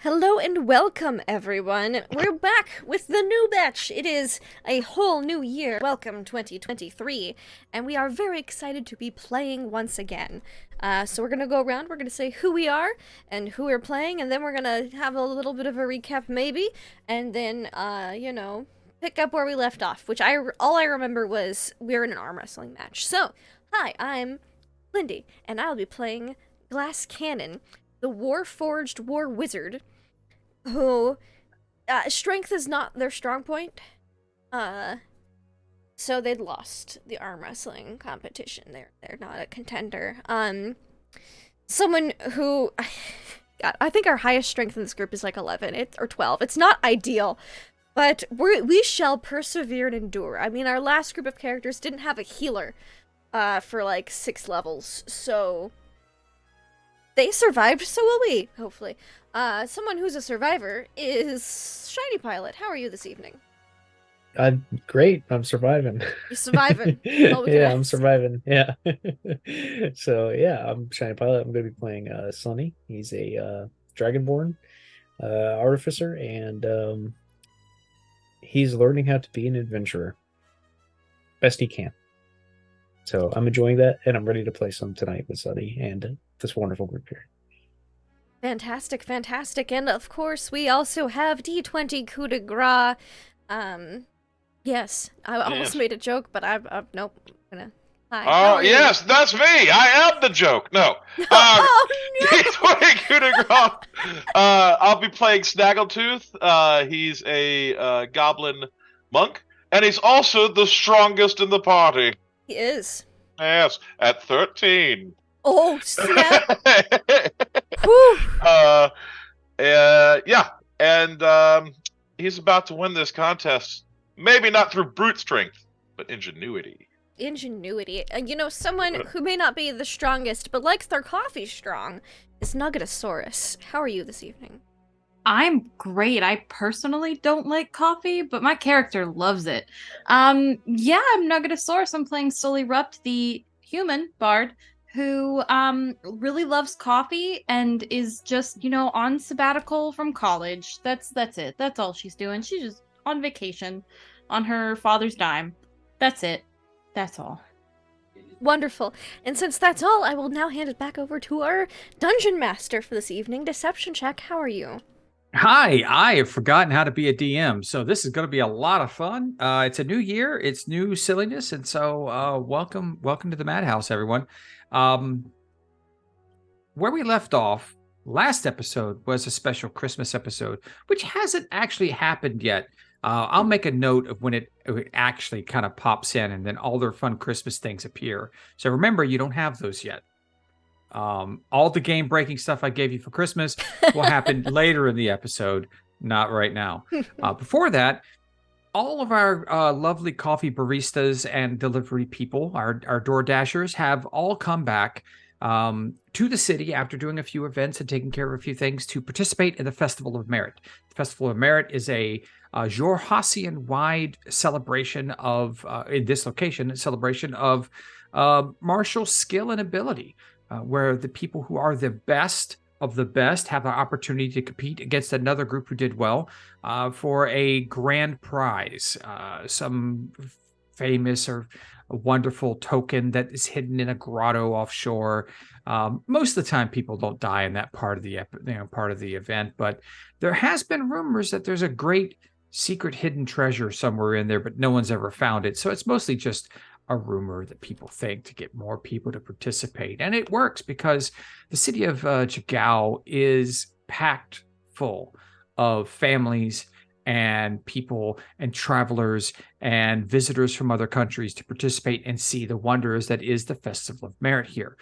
Hello and welcome, everyone. We're back with the new batch. It is a whole new year. Welcome 2023, and we are very excited to be playing once again. So we're gonna go around. We're gonna say who we are and who we're playing, and then we're gonna have a little bit of a recap, maybe, and then pick up where we left off. Which all I remember was we were in an arm wrestling match. So, hi, I'm Lindy, and I'll be playing Glass Cannon, the Warforged War Wizard, who strength is not their strong point. So they'd lost the arm wrestling competition. They're not a contender. Someone who God, I think our highest strength in this group is like 11 or 12. It's not ideal, but we shall persevere and endure. I mean, our last group of characters didn't have a healer for like 6 levels, so they survived, so will we, hopefully. Someone who's a survivor is Shiny Pilot. How are you this evening? Great. I'm surviving. You're surviving. All we can Yeah, I'm ask. surviving. Yeah. So yeah, I'm Shiny Pilot. I'm going to be playing Sunny. He's a Dragonborn artificer, and he's learning how to be an adventurer best he can. So I'm enjoying that, and I'm ready to play some tonight with Sunny and this wonderful group here. Fantastic, fantastic. And of course, we also have D20 coup de grace. Yes, I almost Yes. made a joke, but I'm nope. I'm gonna. Hi. Oh, How are you? yes, that's me. I am the joke. No. Oh Coup de grace. I'll be playing Snaggletooth. He's a goblin monk, and he's also the strongest in the party. He is. Yes, at 13. Oh snap! Whew. uh, yeah, and he's about to win this contest. Maybe not through brute strength, but ingenuity. Ingenuity. Someone who may not be the strongest, but likes their coffee strong, is Nuggetosaurus. How are you this evening? I'm great. I personally don't like coffee, but my character loves it. Yeah, I'm Nuggetosaurus. I'm playing Rupt, the human bard, who really loves coffee and is just, on sabbatical from college. That's it. That's all she's doing. She's just on vacation on her father's dime. That's it. That's all. Wonderful. And since that's all, I will now hand it back over to our dungeon master for this evening. Deception check, how are you? Hi, I have forgotten how to be a DM, so this is going to be a lot of fun. It's a new year, it's new silliness, and so welcome to the Madhouse, everyone. Where we left off last episode was a special Christmas episode, which hasn't actually happened yet. I'll make a note of when it actually kind of pops in, and then all their fun Christmas things appear. So remember, you don't have those yet. All the game breaking stuff I gave you for Christmas will happen later in the episode, not right now. Before that, all of our lovely coffee baristas and delivery people, our door dashers, have all come back to the city after doing a few events and taking care of a few things to participate in the Festival of Merit. The Festival of Merit is a Jorhassian-wide celebration of, in this location, a celebration of martial skill and ability. Where the people who are the best of the best have the opportunity to compete against another group who did well for a grand prize, some famous or wonderful token that is hidden in a grotto offshore. Most of the time, people don't die in that part of the event, but there has been rumors that there's a great secret hidden treasure somewhere in there, but no one's ever found it. So it's mostly just a rumor that people think to get more people to participate. And it works because the city of Chagao is packed full of families and people and travelers and visitors from other countries to participate and see the wonders that is the Festival of Merit here.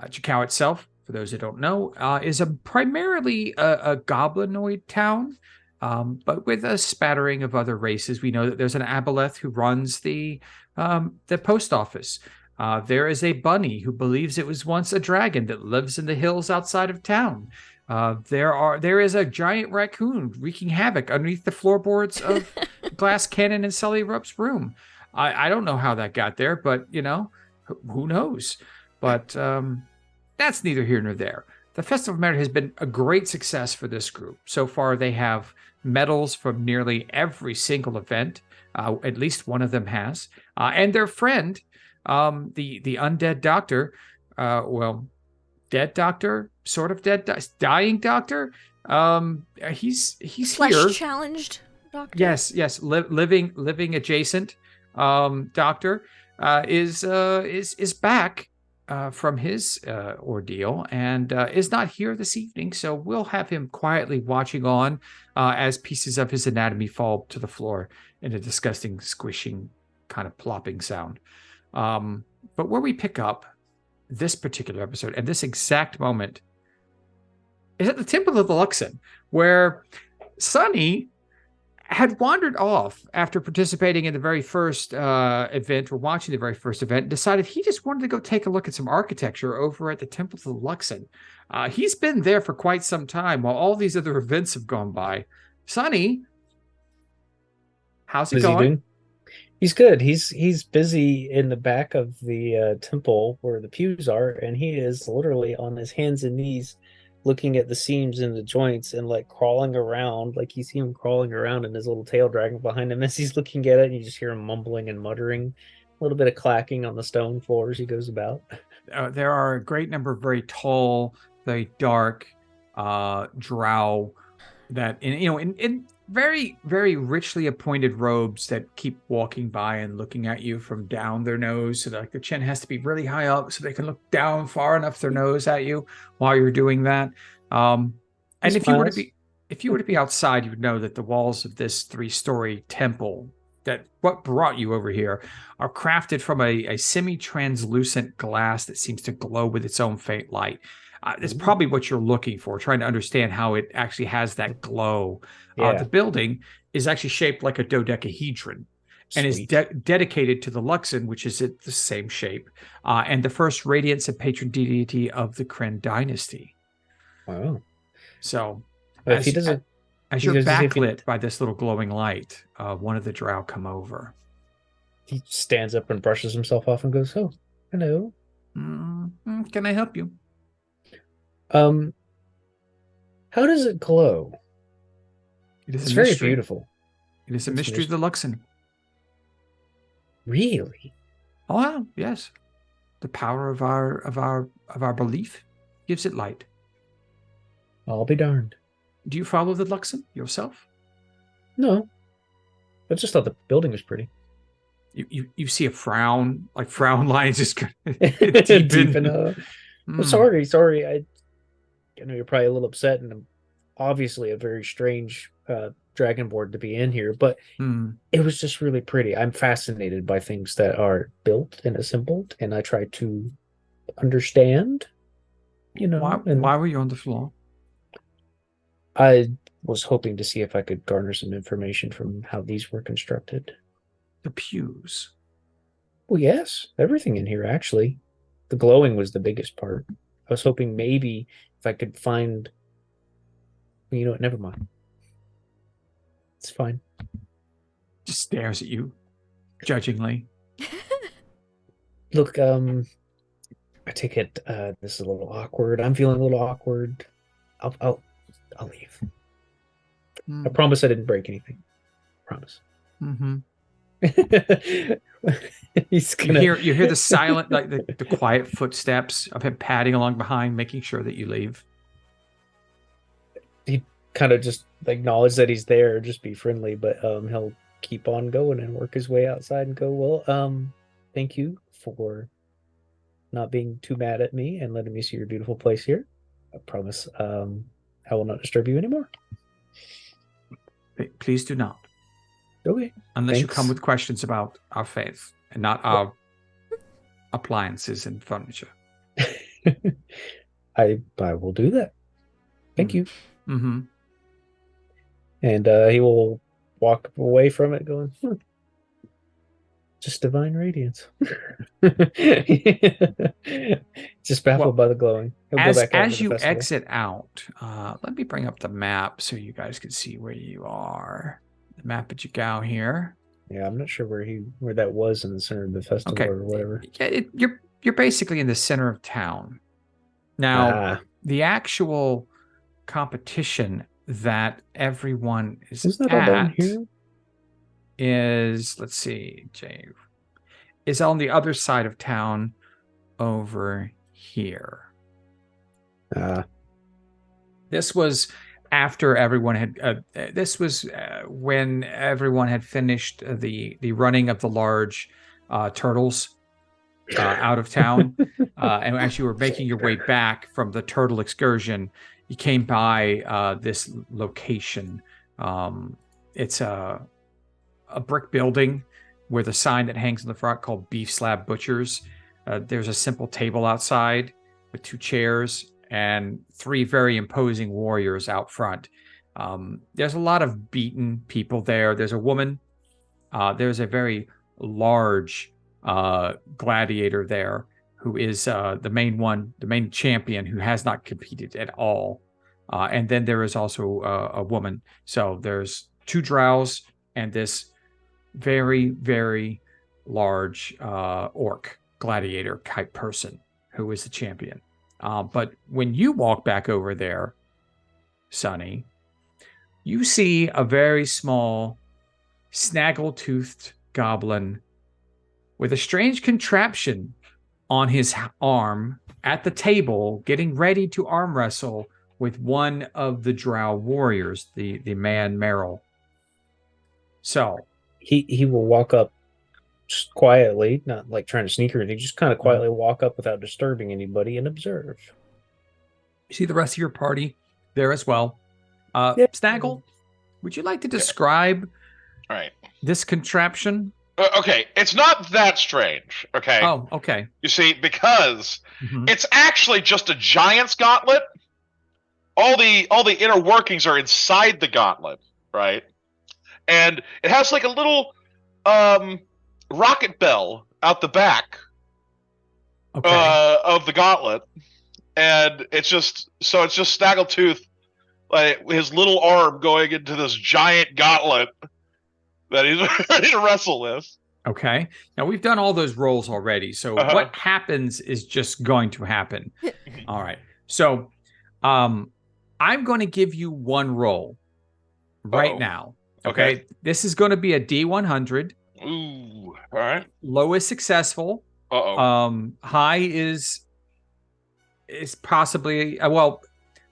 Chagao itself, for those who don't know, is primarily a goblinoid town. But with a spattering of other races. We know that there's an aboleth who runs the post office. There is a bunny who believes it was once a dragon that lives in the hills outside of town. There is a giant raccoon wreaking havoc underneath the floorboards of Glass Cannon and Sully Rupp's room. I don't know how that got there, but who knows? But that's neither here nor there. the Festival of Merit has been a great success for this group. So far, they have medals from nearly every single event. At least one of them has. And their friend, the undead doctor, dead doctor, sort of dead, dying doctor. He's Flesh here. challenged doctor. Yes, living adjacent. Doctor is back from his ordeal and is not here this evening. So we'll have him quietly watching on as pieces of his anatomy fall to the floor in a disgusting, squishing, kind of plopping sound. But where we pick up this particular episode and this exact moment is at the Temple of the Luxon, where Sunny had wandered off after participating in the very first event or watching the very first event, decided he just wanted to go take a look at some architecture over at the Temple of the Luxon. He's been there for quite some time while all these other events have gone by. Sunny, how's it going? He's good. He's busy in the back of the temple where the pews are, and he is literally on his hands and knees looking at the seams and the joints and like crawling around. Like you see him crawling around and his little tail dragging behind him as he's looking at it, and you just hear him mumbling and muttering, a little bit of clacking on the stone floor as he goes about. There are a great number of very tall, very dark drow that in very, very richly appointed robes that keep walking by and looking at you from down their nose. So like their chin has to be really high up so they can look down far enough their nose at you while you're doing that. And if you were to be outside, you would know that the walls of this 3-story temple, that what brought you over here, are crafted from a semi-translucent glass that seems to glow with its own faint light. That's probably what you're looking for, trying to understand how it actually has that glow. Yeah. The building is actually shaped like a dodecahedron and is dedicated to the Luxon, which is the same shape, and the first radiance and patron deity of the Kryn dynasty. Wow. So But if he doesn't, as he you're doesn't- if he- backlit by this little glowing light, one of the drow come over. he stands up and brushes himself off and goes, "Oh, hello. Can I help you? How does it glow? It is It's a very mystery. beautiful. It is a It's mystery of the Luxon. Really? Oh, yeah, yes. The power of our belief gives it light. I'll be darned. Do you follow the Luxon yourself? No. I just thought the building was pretty. You see a frown, like frown lines just Deepen. Sorry. I know you're probably a little upset, and I'm obviously a very strange dragonborn to be in here, but it was just really pretty. I'm fascinated by things that are built and assembled, and I try to understand. Why were you on the floor? I was hoping to see if I could garner some information from how these were constructed. The pews. Well, yes, everything in here, actually. The glowing was the biggest part. I was hoping maybe if I could find... You know what? Never mind. It's fine. Just stares at you, judgingly. Look, I take it this is a little awkward. I'm feeling a little awkward. I'll leave. I promise I didn't break anything. Promise. Mm-hmm. He's gonna... You hear the silent, like the quiet footsteps of him padding along behind, making sure that you leave. He kind of just acknowledge that he's there, just be friendly, but he'll keep on going and work his way outside and go, well, thank you for not being too mad at me and letting me see your beautiful place here. I promise I will not disturb you anymore. Please do not. Okay. Unless you Thanks. come with questions about our faith and not our appliances and furniture. I will do that. Thank you. Mm-hmm. And he will walk away from it going, just divine radiance. Just baffled by the glowing. He'll go back out As to the you festival. exit out, let me bring up the map so you guys can see where you are. The map at Jigao here. Yeah, I'm not sure where that was in the center of the festival Okay. or whatever. Yeah, you're basically in the center of town. Now, the actual competition that everyone is Isn't that all down at here? is, let's see, Jay, is on the other side of town over here. This was after everyone had. This was when everyone had finished the running of the large turtles out of town, and as you were making your way back from the turtle excursion, you came by this location. It's a brick building with a sign that hangs in the front called Beef Slab Butchers. There's a simple table outside with 2 chairs and 3 very imposing warriors out front. There's a lot of beaten people there. There's a woman. There's a very large gladiator there who is the main champion who has not competed at all. And then there is also a woman. So there's 2 drows and this very, very large orc gladiator type person who is the champion. But when you walk back over there, Sonny, you see a very small, snaggle-toothed goblin with a strange contraption on his arm at the table, getting ready to arm wrestle with one of the drow warriors, the man Merrill. So He will walk up just quietly, not like trying to sneak or anything, just kind of quietly walk up without disturbing anybody and observe. you see the rest of your party there as well. Yeah. Snaggle, would you like to describe All right. this contraption? Okay, it's not that strange. Okay. Oh, okay. You see, because Mhm. it's actually just a giant's gauntlet. All the inner workings are inside the gauntlet, right? And it has like a little rocket bell out the back Okay. of the gauntlet, and it's just Snaggletooth, like his little arm going into this giant gauntlet that he's ready to wrestle with. Okay. Now we've done all those rolls already. So what happens is just going to happen. All right. So I'm going to give you one roll right Uh-oh. now. Okay. This is going to be a D100. Ooh. All right. Low is successful. Uh-oh. High is possibly well,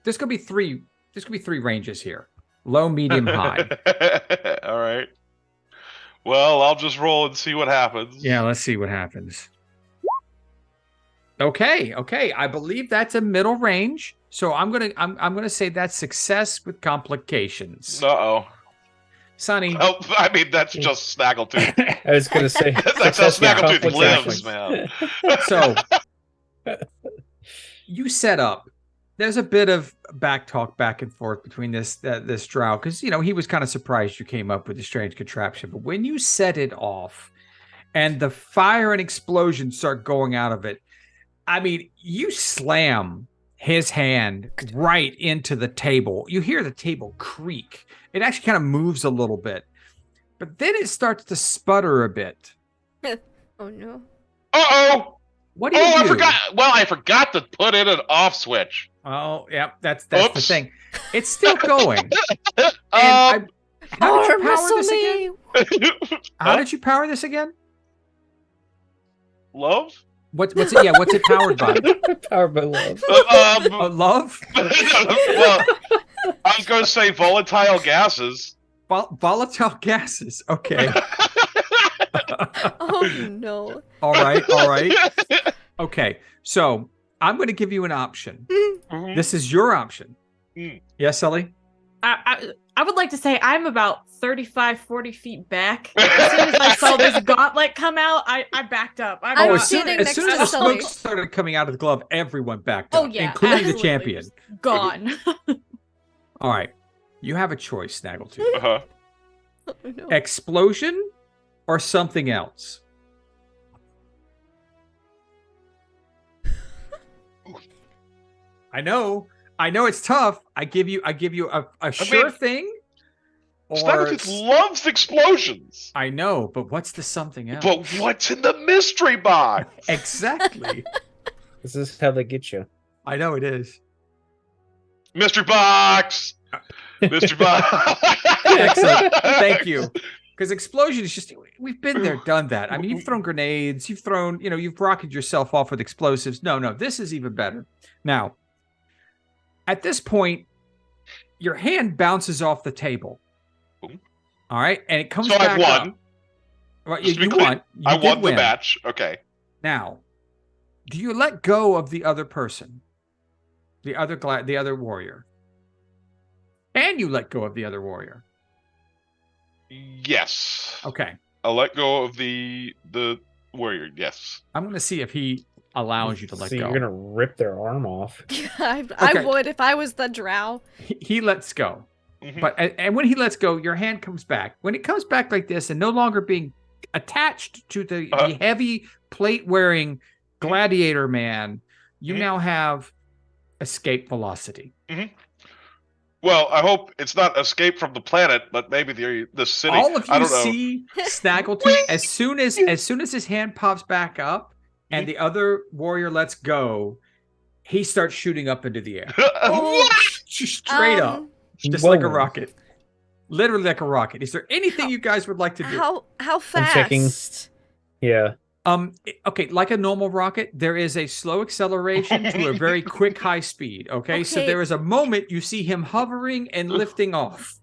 there's going to be 3 ranges here. Low, medium, high. All right. Well, I'll just roll and see what happens. Yeah, let's see what happens. Okay. I believe that's a middle range. So I'm gonna say that's success with complications. Uh-oh. Sonny. Oh, I mean, that's just Snaggletooth. I was going to say That's how success with Snaggletooth complications. lives, man. So you set up. There's a bit of back talk back and forth between this drow because he was kind of surprised you came up with a strange contraption. But when you set it off, and the fire and explosions start going out of it, I mean, you slam his hand right into the table. You hear the table creak. It actually kind of moves a little bit, but then it starts to sputter a bit. Oh no. Uh-oh. What do you do? I forgot. Well, I forgot to put in an off switch. Oh, yeah, that's the Oops. thing. It's still going. How How did you Arm power wrestle this me! again? How did you power this again? Love? What's it? Yeah, what's it powered by? Powered by love. Love? Well, I was going to say volatile gases. Volatile gases. Okay. Oh no. All right. Okay, so I'm going to give you an option. Mhm. This is your option. Mm. Yes, Ellie? I would like to say I'm about 35, 40 feet back. As soon as I saw this gauntlet come out, I backed up. I'm as soon sitting as next soon as to the Sully. smoke started coming out of the glove, everyone backed Oh up, yeah, including the absolutely. champion. Gone. All right, you have a choice, Snaggletooth. Uh-huh. Oh no. Explosion or something else? I know it's tough. I give you a sure thing. Or Snaggletooth loves explosions. I know, but what's the something else? But what's in the mystery box? Exactly. This is how they get you. I know it is. Mystery box. Mystery box. Excellent. Thank you. Because explosion is just, we've been there, done that. I mean, you've thrown grenades, you've thrown, you've rocketed yourself off with explosives. No, this is even better. Now, at this point, your hand bounces off the table. Boom. All right. And it comes So back I've won. up. Well, Just to you be clear, won. You I did won the win. match. Okay. Now, do you let go of the other person? The other warrior? And you let go of the other warrior? Yes. Okay. I'll let go of the warrior. Yes. I'm going to see if he allows you to let So go. you're gonna rip their arm off. I Okay. would if I was the drow. He lets go. Mhm. But and when he lets go, your hand comes back. When it comes back like this and no longer being attached to the heavy plate-wearing gladiator man, you now have escape velocity. Well, I hope it's not escape from the planet, but maybe the city. All of I you don't know. see Snaggletooth as soon as his hand pops back up and the other warrior lets go, he starts shooting up into the air. Straight up. Just like a rocket. Literally like a rocket. Is there anything you guys would like to do? How fast? I'm checking. Yeah. Okay, like a normal rocket, there is a slow acceleration to a very quick high speed. Okay, so Okay. there is a moment you see him hovering and lifting off.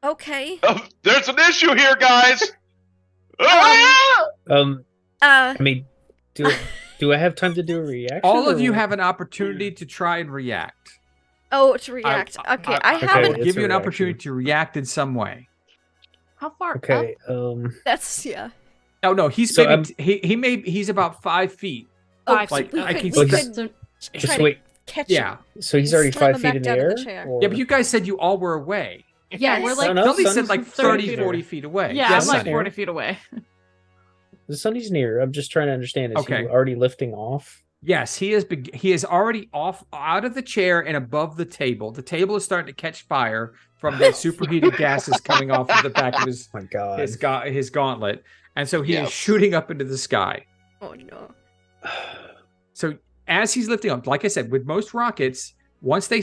Okay. There's an issue here, guys. I mean, do I have time to do a reaction? All of or you what? have an opportunity to try and react. Oh, to react. I Okay, haven't. it's Give a you an reaction. opportunity to react in some way. How far Okay. up? That's yeah. Oh no, he's So maybe he's about 5 feet. Oh, Five so like, we I could, can we see- could Just try to wait. catch Yeah, him. So he's already Slam 5 him feet back in the down to the air. chair. or- yeah, but you guys said you all were away. Yeah, we're like Sun up, Somebody sun- said like 30 30, feet 40 feet away. Yeah, Yes, I'm like son. 40 feet away. The sunny's near. I'm just trying to understand. Is Okay. he already lifting off? Yes, he is already off out of the chair and above the table. The table is starting to catch fire from the superheated gases coming off of the back of Oh my god. his gauntlet, and so he is Yes. shooting up into the sky. Oh no. So as he's lifting up, like I said, with most rockets, once they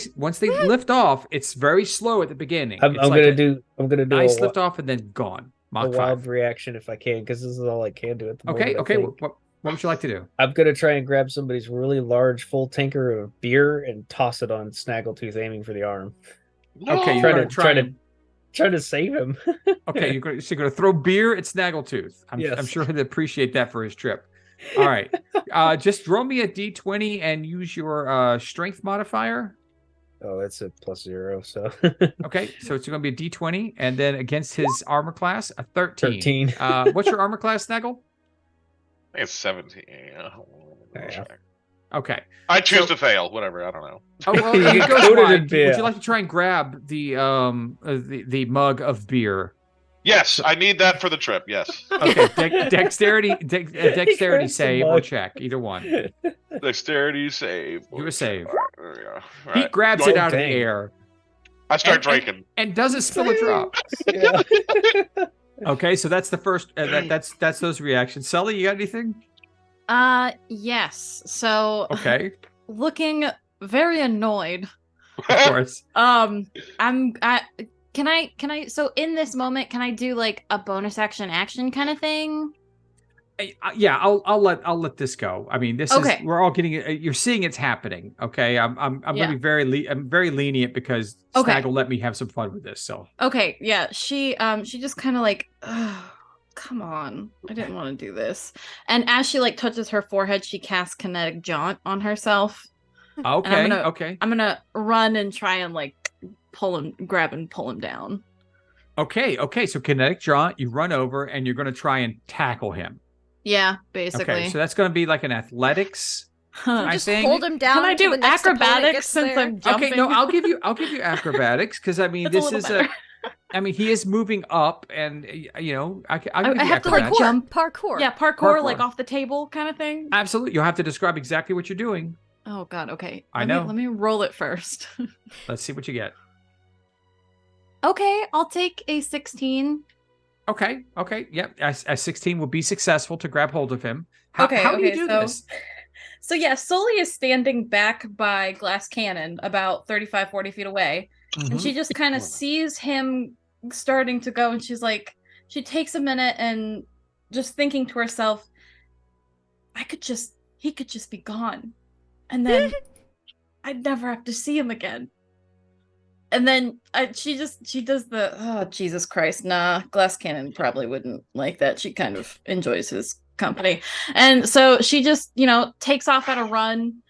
lift off, it's very slow at the beginning. I'm It's gonna like do. I'm gonna do nice a, lift off and then gone. a Mach wild 5. reaction if I can, because this is all I can do at the moment. I Okay. think. What would you like to do? I'm gonna try and grab somebody's really large full tanker of beer and toss it on Snaggletooth, aiming for the arm. Okay, you're Try gonna to try to save him. Okay, you're going to throw beer at Snaggletooth. I'm Yes. sure he'd appreciate that for his trip. All right. Just roll me a d20 and use your strength modifier. Oh, that's a +0. So Okay, so it's going to be a d20, and then against his armor class, a 13. 13. What's your armor class, Snaggle? I think it's 17. Yeah. Okay. I choose So- to fail. Whatever. I don't know. Oh well, You it goes coated wide. in Would beer. you like to try and grab the mug of beer? Yes, I need that for the trip. Yes. Okay, dexterity grabs the save or mug. check, either one. Dexterity save. Do a save. There we go. All He right. grabs Oh, it out of dang. the air I start and- drinking. and doesn't spill a drop. Yeah. Okay, so that's the first. That's those reactions. Sully, you got anything? Yes. So Okay, looking very annoyed. of course. Can I so in this moment can I do like a bonus action kind of thing? Yeah, I'll let this go. I mean, this Okay. is we're all getting it. You're seeing it's happening. Okay, I'm Yeah. gonna be I'm very lenient because Okay. Snaggle let me have some fun with this. So Okay, yeah. She just kind of like, "Ugh, come on. I didn't want to do this." And as she like touches her forehead, she casts kinetic jaunt on herself. okay, gonna- okay, I'm going to run and try and like grab and pull him down. okay. So kinetic jaunt, you run over and you're gonna try and tackle him. Yeah, basically. Okay, so that's gonna be like an athletics. Huh. I Just think- hold him down. Can I until do the next opponent acrobatics gets since there. I'm jumping? Okay, no, I'll give you acrobatics because I mean It's a this little is better. I mean he is moving up and I'll give you I have to, like, acrobatics. jump. Parkour. Yeah, parkour like Parkour. off the table kind of thing. Absolutely, you'll have to describe exactly what you're doing. Oh god, okay. I Let know. let me roll it first. Let's see what you get. Okay, I'll take a 16. Okay, yep. A 16 will be successful to grab hold of him. How do you do so, this? So yeah, Sully is standing back by Glass Cannon about 35, 40 feet away. And she just kind of sees him starting to go, and she's like, she takes a minute and just thinking to herself, he could just be gone. And then I'd never have to see him again. And then she does the, oh, Jesus Christ, nah, Glass Cannon probably wouldn't like that. She kind of enjoys his company. And so she just, takes off at a run,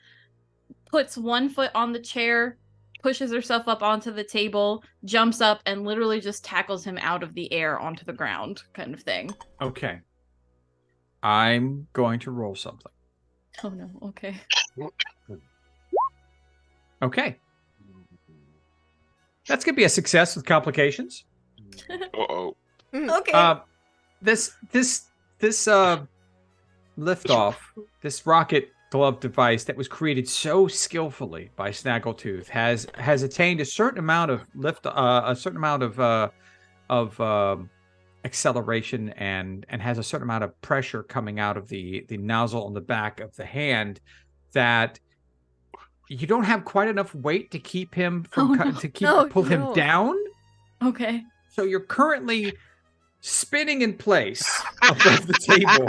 puts one foot on the chair, pushes herself up onto the table, jumps up, and literally just tackles him out of the air onto the ground, kind of thing. Okay. I'm going to roll something. Oh no, okay. Okay. That's going to be a success with complications. Uh-oh. Okay. This liftoff, this rocket glove device that was created so skillfully by Snaggletooth has attained a certain amount of acceleration and has a certain amount of pressure coming out of the nozzle on the back of the hand that you don't have quite enough weight to keep him from pull him down. Okay. So you're currently spinning in place above the table.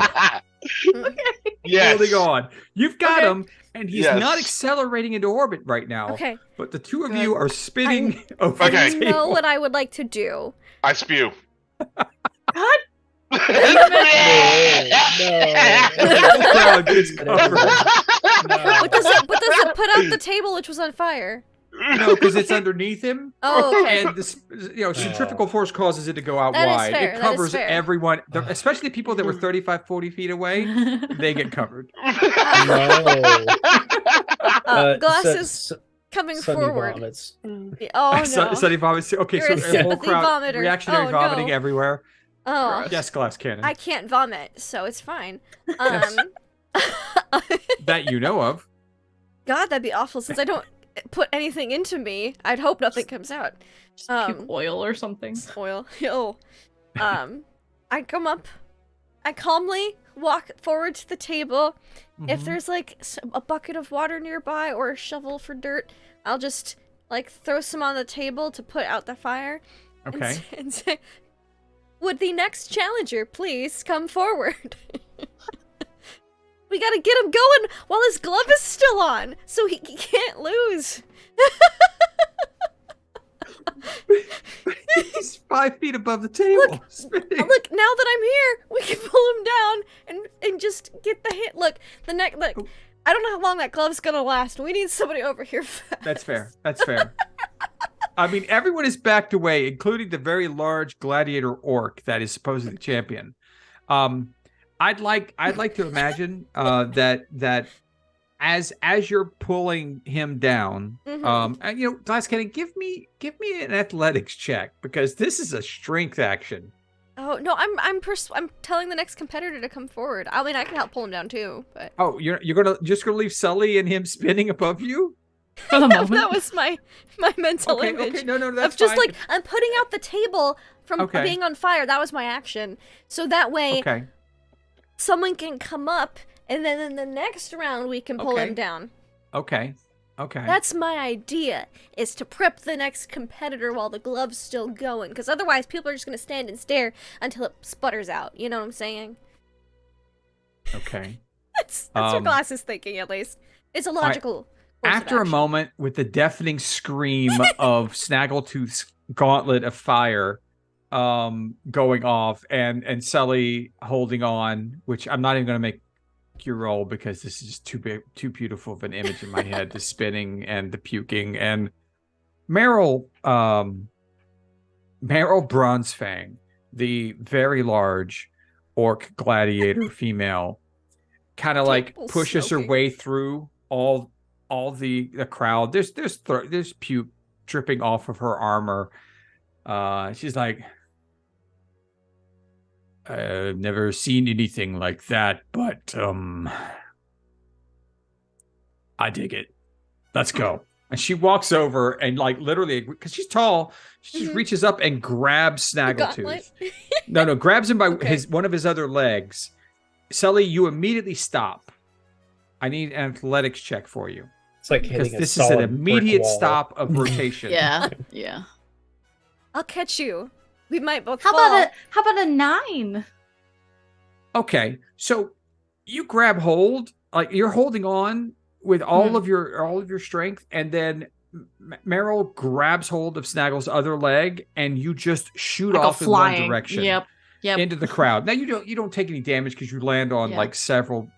Yes. Holding on. You've got him, and he's not accelerating into orbit right now. Okay. But the two of you are spinning over the I table. know what I would like to do. I spew. God. No. Crowd gets covered. No. But does it put out the table which was on fire? No, because it's underneath him. Oh, okay. And this, centrifugal force causes it to go out That is wide. fair, It that is covers fair. everyone, especially people that were 35, 40 feet away. They get covered. No. Glass is coming Sunny forward. vomits. Oh no. Sunny vomits. Okay, You're a so the whole sympathy crowd, vomiter. reactionary Oh, vomiting no. everywhere. Oh, Yes, Glass Cannon. I can't vomit, so it's fine. That you know of. God, that'd be awful since I don't put anything into me. I'd hope nothing comes out. Just puke oil or something. Oil. Oh. I come up. I calmly walk forward to the table. If there's like a bucket of water nearby or a shovel for dirt, I'll just like throw some on the table to put out the fire. Okay. And say, would the next challenger please come forward? We gotta get him going while his glove is still on, so he can't lose. He's 5 feet above the table. Look, now that I'm here, we can pull him down and just get the hit. Look, I don't know how long that glove's gonna last. We need somebody over here fast. That's fair. That's fair. I mean, everyone is backed away, including the very large gladiator orc that is supposedly the champion. I'd like to imagine that as you're pulling him down, and, Glass Cannon, give me an athletics check because this is a strength action. Oh no, I'm telling the next competitor to come forward. I mean, I can help pull him down too, but Oh, you're gonna leave Sully and him spinning above you? For the moment. that was my mental image. Okay, no, that's of just fine. like I'm putting out the table from being on fire. That was my action. So that way, someone can come up, and then in the next round we can pull him down. Okay. That's my idea, is to prep the next competitor while the glove's still going, because otherwise people are just going to stand and stare until it sputters out. You know what I'm saying? Okay. That's what Glass is thinking, at least. It's a logical course of After a action. moment, with the deafening scream of Snaggletooth's gauntlet of fire going off, and Sully holding on, which I'm not even going to make your roll because this is just too beautiful of an image in my head, the spinning and the puking, and Meryl Bronzefang, the very large orc gladiator female, kind of like Table pushes her smoking. way through all the crowd. There's puke dripping off of her armor. She's like, I've never seen anything like that, but I dig it. Let's go. And she walks over and, like, literally, because she's tall, she just reaches up and grabs Snaggletooth. No, grabs him by one of his other legs. Sully, you immediately stop. I need an athletics check for you. It's like Because hitting a this is an solid brick immediate wall. stop of rotation. Yeah, yeah. I'll catch you. We might both How fall. about a 9? Okay, so you grab hold, like you're holding on with all of your strength, and then Meryl grabs hold of Snaggle's other leg, and you just shoot I go off in flying. one direction. Yep. Into the crowd. Now you don't take any damage because you land on Yeah. like several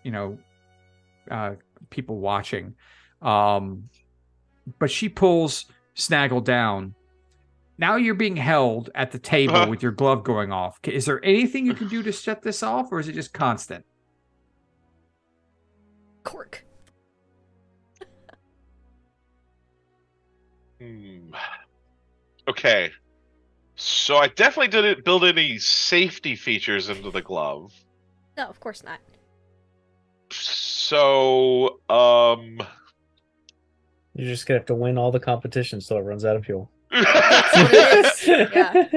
people watching, but she pulls Snaggle down. Now you're being held at the table with your glove going off. Is there anything you can do to shut this off, or is it just constant? Cork. Okay. So I definitely didn't build any safety features into the glove. No, of course not. So, You're just gonna have to win all the competitions till it runs out of fuel. That's what it is. Yeah.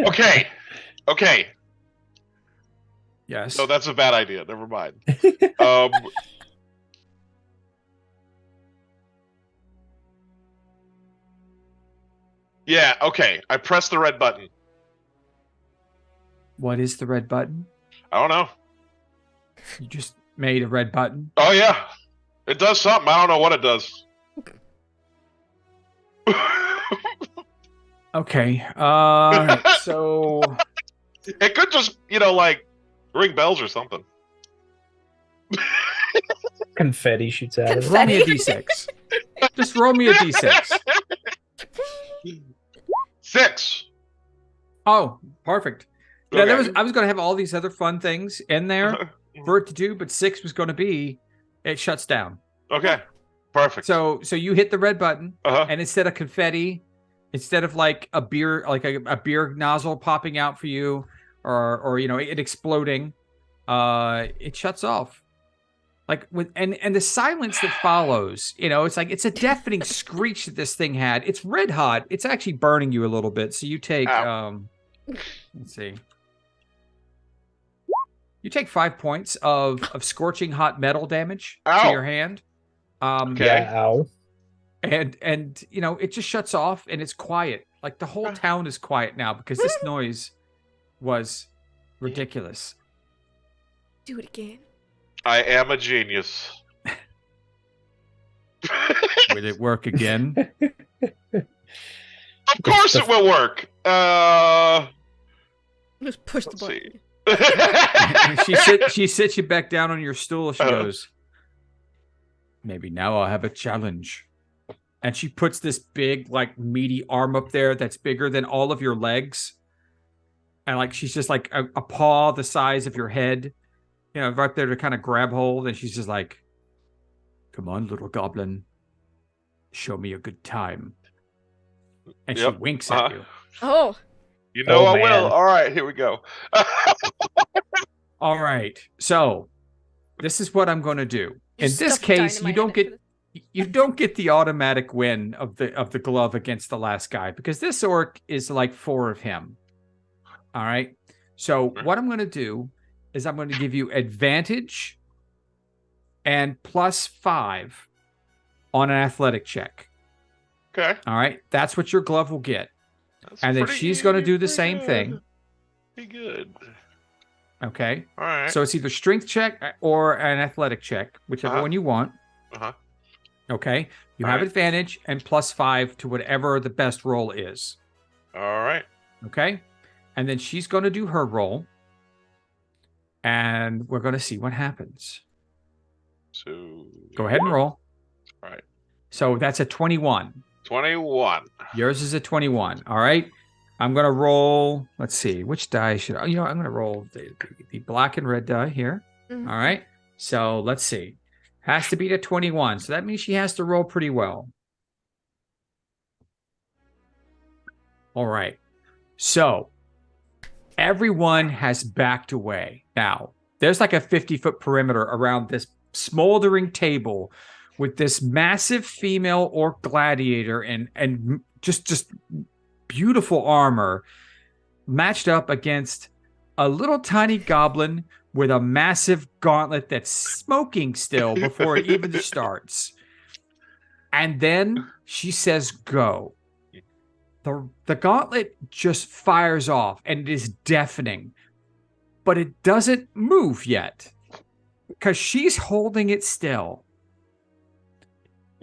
Okay. Yes. No, that's a bad idea. Never mind. Yeah, okay. I pressed the red button. What is the red button? I don't know. You just made a red button. Oh, yeah. It does something. I don't know what it does. Okay. So It could just, like, ring bells or something. Confetti shoots out of it. roll me a d6. Just roll me a d6. 6. Oh, perfect. Yeah, Okay. I was going to have all these other fun things in there for it to do, but 6 was going to be it shuts down. Okay. Perfect. So you hit the red button, Uh-huh. and instead of confetti, instead of like a beer, like a beer nozzle popping out for you, or it exploding, it shuts off. Like and the silence that follows, it's like it's a deafening screech that this thing had. It's red hot. It's actually burning you a little bit. So you take let's see. You take 5 points of scorching hot metal damage to Ow. your hand. Okay. Yeah, ow. And it just shuts off and it's quiet. Like the whole town is quiet now because this noise was ridiculous. Do it again. I am a genius. Will it work again? Of course it will work. Just push the Let's button. see. she sits you back down on your stool. She Uh-huh. goes, maybe now I'll have a challenge. And she puts this big, like, meaty arm up there that's bigger than all of your legs. And, like, she's just like a paw the size of your head, right there to kind of grab hold. And she's just like, come on, little goblin. Show me a good time. And she Yep. winks at you. Oh. You know Oh, I will. man. All right, here we go. All right. So this is what I'm going to do. You In this stuffed case, dynamite you in don't it get the automatic win of the glove against the last guy because this orc is like 4 of him. All right. So what I'm going to do is I'm going to give you advantage and +5 on an athletic check. Okay. All right. That's what your glove will get. That's And then pretty- she's going to do the pretty same good. thing. Pretty good. Okay. All right. So it's either strength check or an athletic check, whichever Uh-huh. one you want. Uh-huh. Okay. You All have right. advantage and +5 to whatever the best roll is. All right. Okay. And then she's going to do her roll. And we're going to see what happens. So Go ahead and roll. All right. So that's a 21. 21. Yours is a 21. All right. I'm going to roll. Let's see. Which die should I? I'm going to roll the black and red die here. Mhm. All right. So let's see. Has to beat a 21. So that means she has to roll pretty well. All right. So everyone has backed away. Now, there's like a 50-foot perimeter around this smoldering table with this massive female orc gladiator and just beautiful armor matched up against a little tiny goblin with a massive gauntlet that's smoking still before it even starts. And then she says, go. The gauntlet just fires off and it is deafening, but it doesn't move yet because she's holding it still.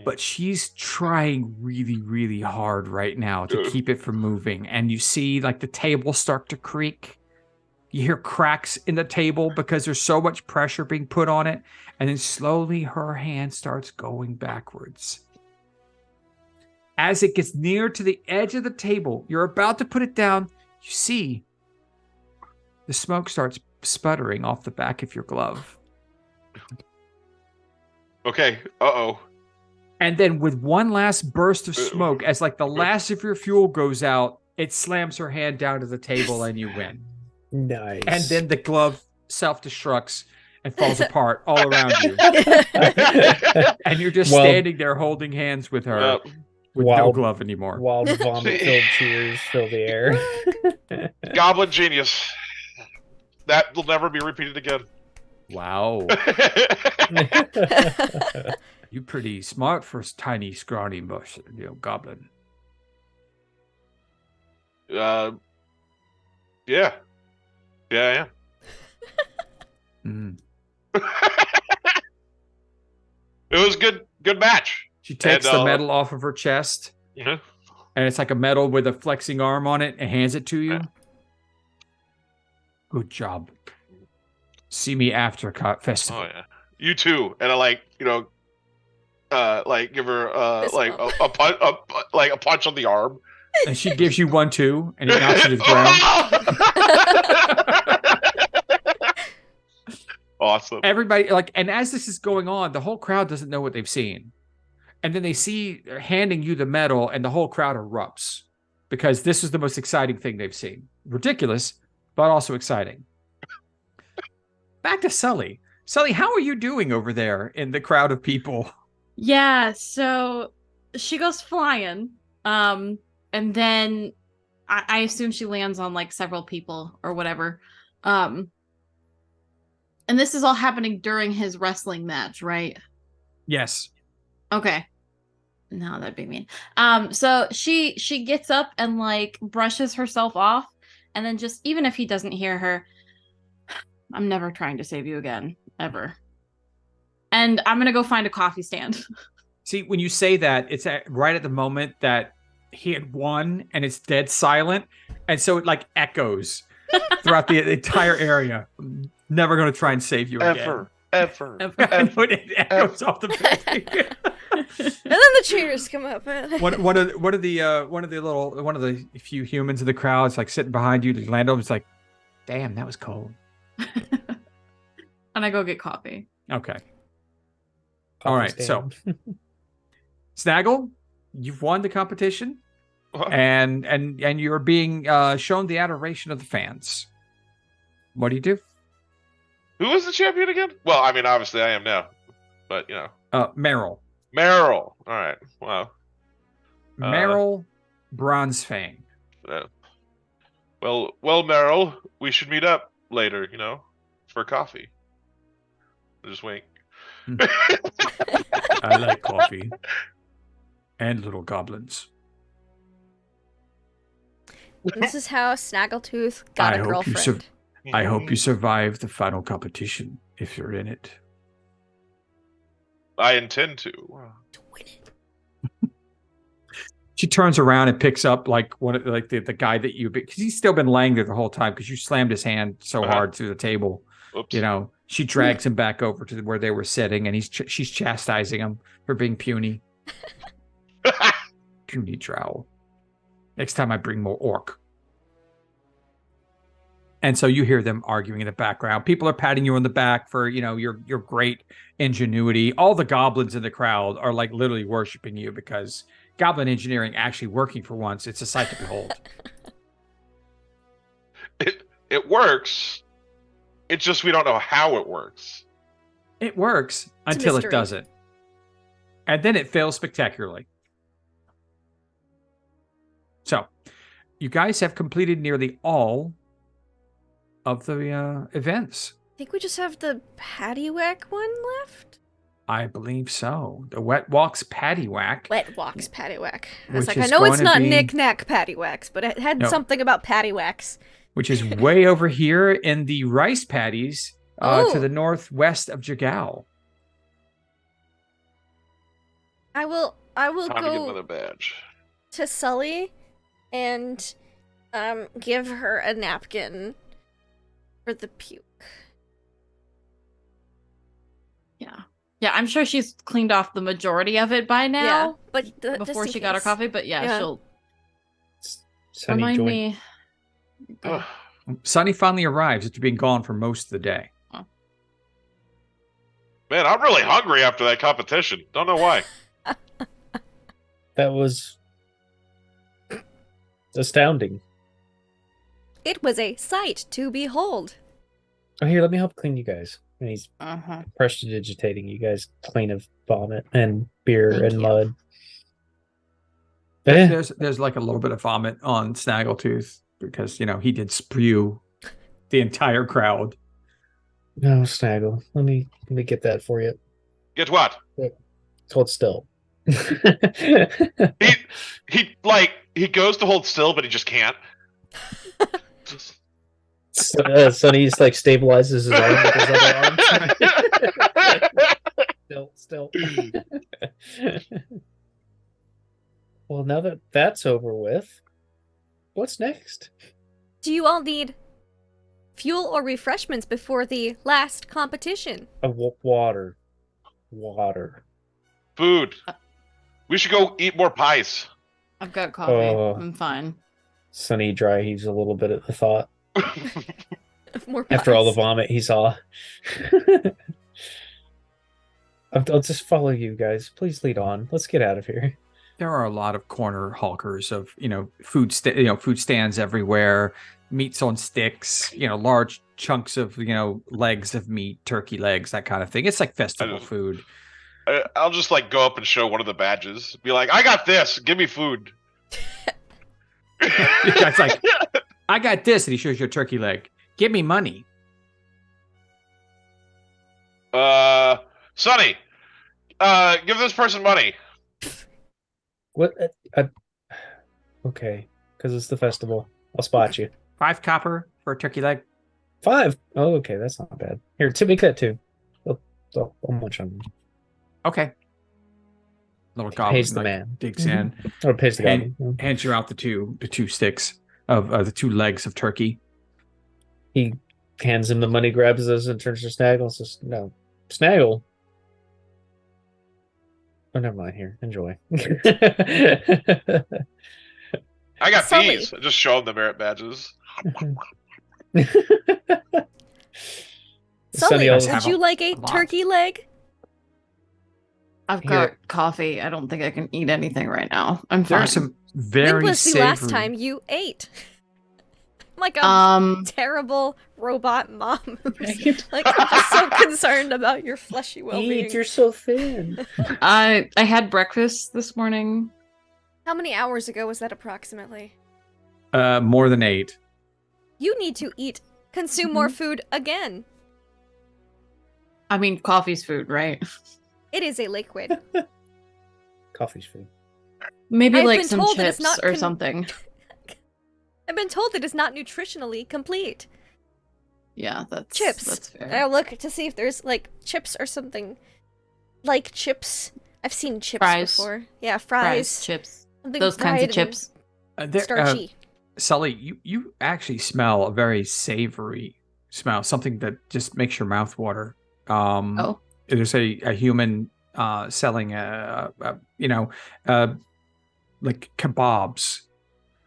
But she's trying really, really hard right now to keep it from moving. And you see like the table start to creak. You hear cracks in the table because there's so much pressure being put on it. And then slowly her hand starts going backwards. As it gets near to the edge of the table, you're about to put it down. You see the smoke starts sputtering off the back of your glove. Okay. Uh-oh. And then with one last burst of smoke, as like the last of your fuel goes out, it slams her hand down to the table and you win. Nice. And then the glove self-destructs and falls apart all around you. And you're just standing there holding hands with her with no glove anymore. Wild vomit-filled cheers fill the air. Goblin genius. That will never be repeated again. Wow. You're pretty smart for a tiny, scrawny goblin. Yeah. Yeah, I am. It was good match. She takes the medal off of her chest. Yeah. And it's like a medal with a flexing arm on it and hands it to you. Good job. See me after festival. Oh yeah. You too. And I give her a punch on the arm. And she gives you one too, and he knocks you to the ground. Awesome. Everybody and as this is going on, the whole crowd doesn't know what they've seen. And then they see handing you the medal, and the whole crowd erupts because this is the most exciting thing they've seen. Ridiculous, but also exciting. Back to Sully. Sully, how are you doing over there in the crowd of people? Yeah, so she goes flying. And then I assume she lands on like several people or whatever. And this is all happening during his wrestling match, right? Yes. Okay. No, that'd be mean. So she gets up and like brushes herself off, and then just even if he doesn't hear her, I'm never trying to save you again, ever. And I'm gonna go find a coffee stand. See, when you say that, it's right at the moment that he had won, and it's dead silent, and so it like echoes throughout the entire area. I'm never going to try and save you again. Ever. It echoes off the building. And then the cheers come up. One of the few humans in the crowd is like sitting behind you. Lando was like, "Damn, that was cold." And I go get coffee. Okay. All right. So, Snaggle, you've won the competition, and you're being shown the adoration of the fans. What do you do? Who was the champion again? Well, I mean, obviously I am now, but Meryl. All right. Wow. Meryl Bronzefang. Well, Meryl, we should meet up later, for coffee. Just wink. I like coffee and little goblins. This is how Snaggletooth got a girlfriend. I hope you survive the final competition if you're in it. I intend to. To win it. She turns around and picks up like the guy that because he's still been laying there the whole time because you slammed his hand so hard through the table. Oops. She drags him back over to where they were sitting, and she's chastising him for being puny. Puny drow. Next time I bring more orc. And so you hear them arguing in the background. People are patting you on the back for, your great ingenuity. All the goblins in the crowd are like literally worshiping you because goblin engineering actually working for once. It's a sight to behold. It works. It's just we don't know how it works. It works until it doesn't. And then it fails spectacularly. So, you guys have completed nearly all of the events. think we just have the paddywhack one left. I believe so. The Wet Walks Paddywhack. Wet Walks Paddywhack. I was Which like, I is know it's going to not be- knick-knack paddywhacks, but it had No. something about paddywhacks. Which is way over here in the rice paddies Oh. to the northwest of Jagao. I will Time to get go another badge. to Sully and give her a napkin for the puke. Yeah, I'm sure she's cleaned off the majority of it by now. Yeah, but just Before in she got her case. coffee, but Yeah. she'll Sunny remind joint. me. Ugh. Sunny finally arrives after being gone for most of the day. Man, I'm really hungry after that competition. Don't know why. That was astounding. It was a sight to behold. Oh, here, let me help clean you guys. And he's Uh-huh. prestidigitating you guys clean of vomit and beer Thank and you. mud. Eh, There's like a little bit of vomit on Snaggletooth because, he did spew the entire crowd. no, Snaggle. Let me get that for you. Get what? Hold still. He goes to hold still, but he just can't. Sonny just like stabilizes his arm with his other arm. Still. Well, now that that's over with, what's next? Do you all need fuel or refreshments before the last competition? Water. Food. We should go eat more pies. I've got coffee. Oh. I'm fine. Sonny dry heaves a little bit at the thought. More After all the pies. vomit he saw. I'll just follow you guys. Please lead on. Let's get out of here. There are a lot of corner hawkers of, food stands everywhere, meats on sticks, large chunks of, legs of meat, turkey legs, that kind of thing. It's like festival food. I'll just go up and show one of the badges. Be like, I got this. Give me food. The guy's like, I got this, and he shows you a turkey leg. Give me money. Sonny, give this person money. What? Okay, because it's the festival. I'll spot you. 5 copper for a turkey leg. 5. Oh, okay, that's not bad. Here, make that 2. I'll munch on them. Okay. Little goblin Pays the man. digs Mhm. in, Or pays the And- guy. hands you out the two sticks of the 2 legs of turkey. He hands him the money, grabs those, and turns to Snaggle and says, "No, Snaggle." Oh, never mind. Here, enjoy. I got Sully. these. I just show them the merit badges. Sully, Sonny, would you like a lot. turkey leg? I've Here. got coffee. I don't think I can eat anything right now. I'm There fine. are some When very was the savory. last time you ate? Like a terrible robot mom. who's, like, I'm just so concerned about your fleshy well-being. you're so thin. I had breakfast this morning. How many hours ago was that approximately? More than 8. You need to consume more food again. I mean, coffee's food, right? It is a liquid. Coffee's food. Maybe I've like been some told that it's chips not or something. I've been told it is not nutritionally complete. Yeah, that's Chips. That's fair. I'll look to see if there's chips or something. Like chips. I've seen chips Fries. before. Yeah, Fries, fries. chips, Something those kinds fried of and chips. Starchy. Sully, you actually smell a very savory smell, something that just makes your mouth water. Oh. There's a human selling like kebabs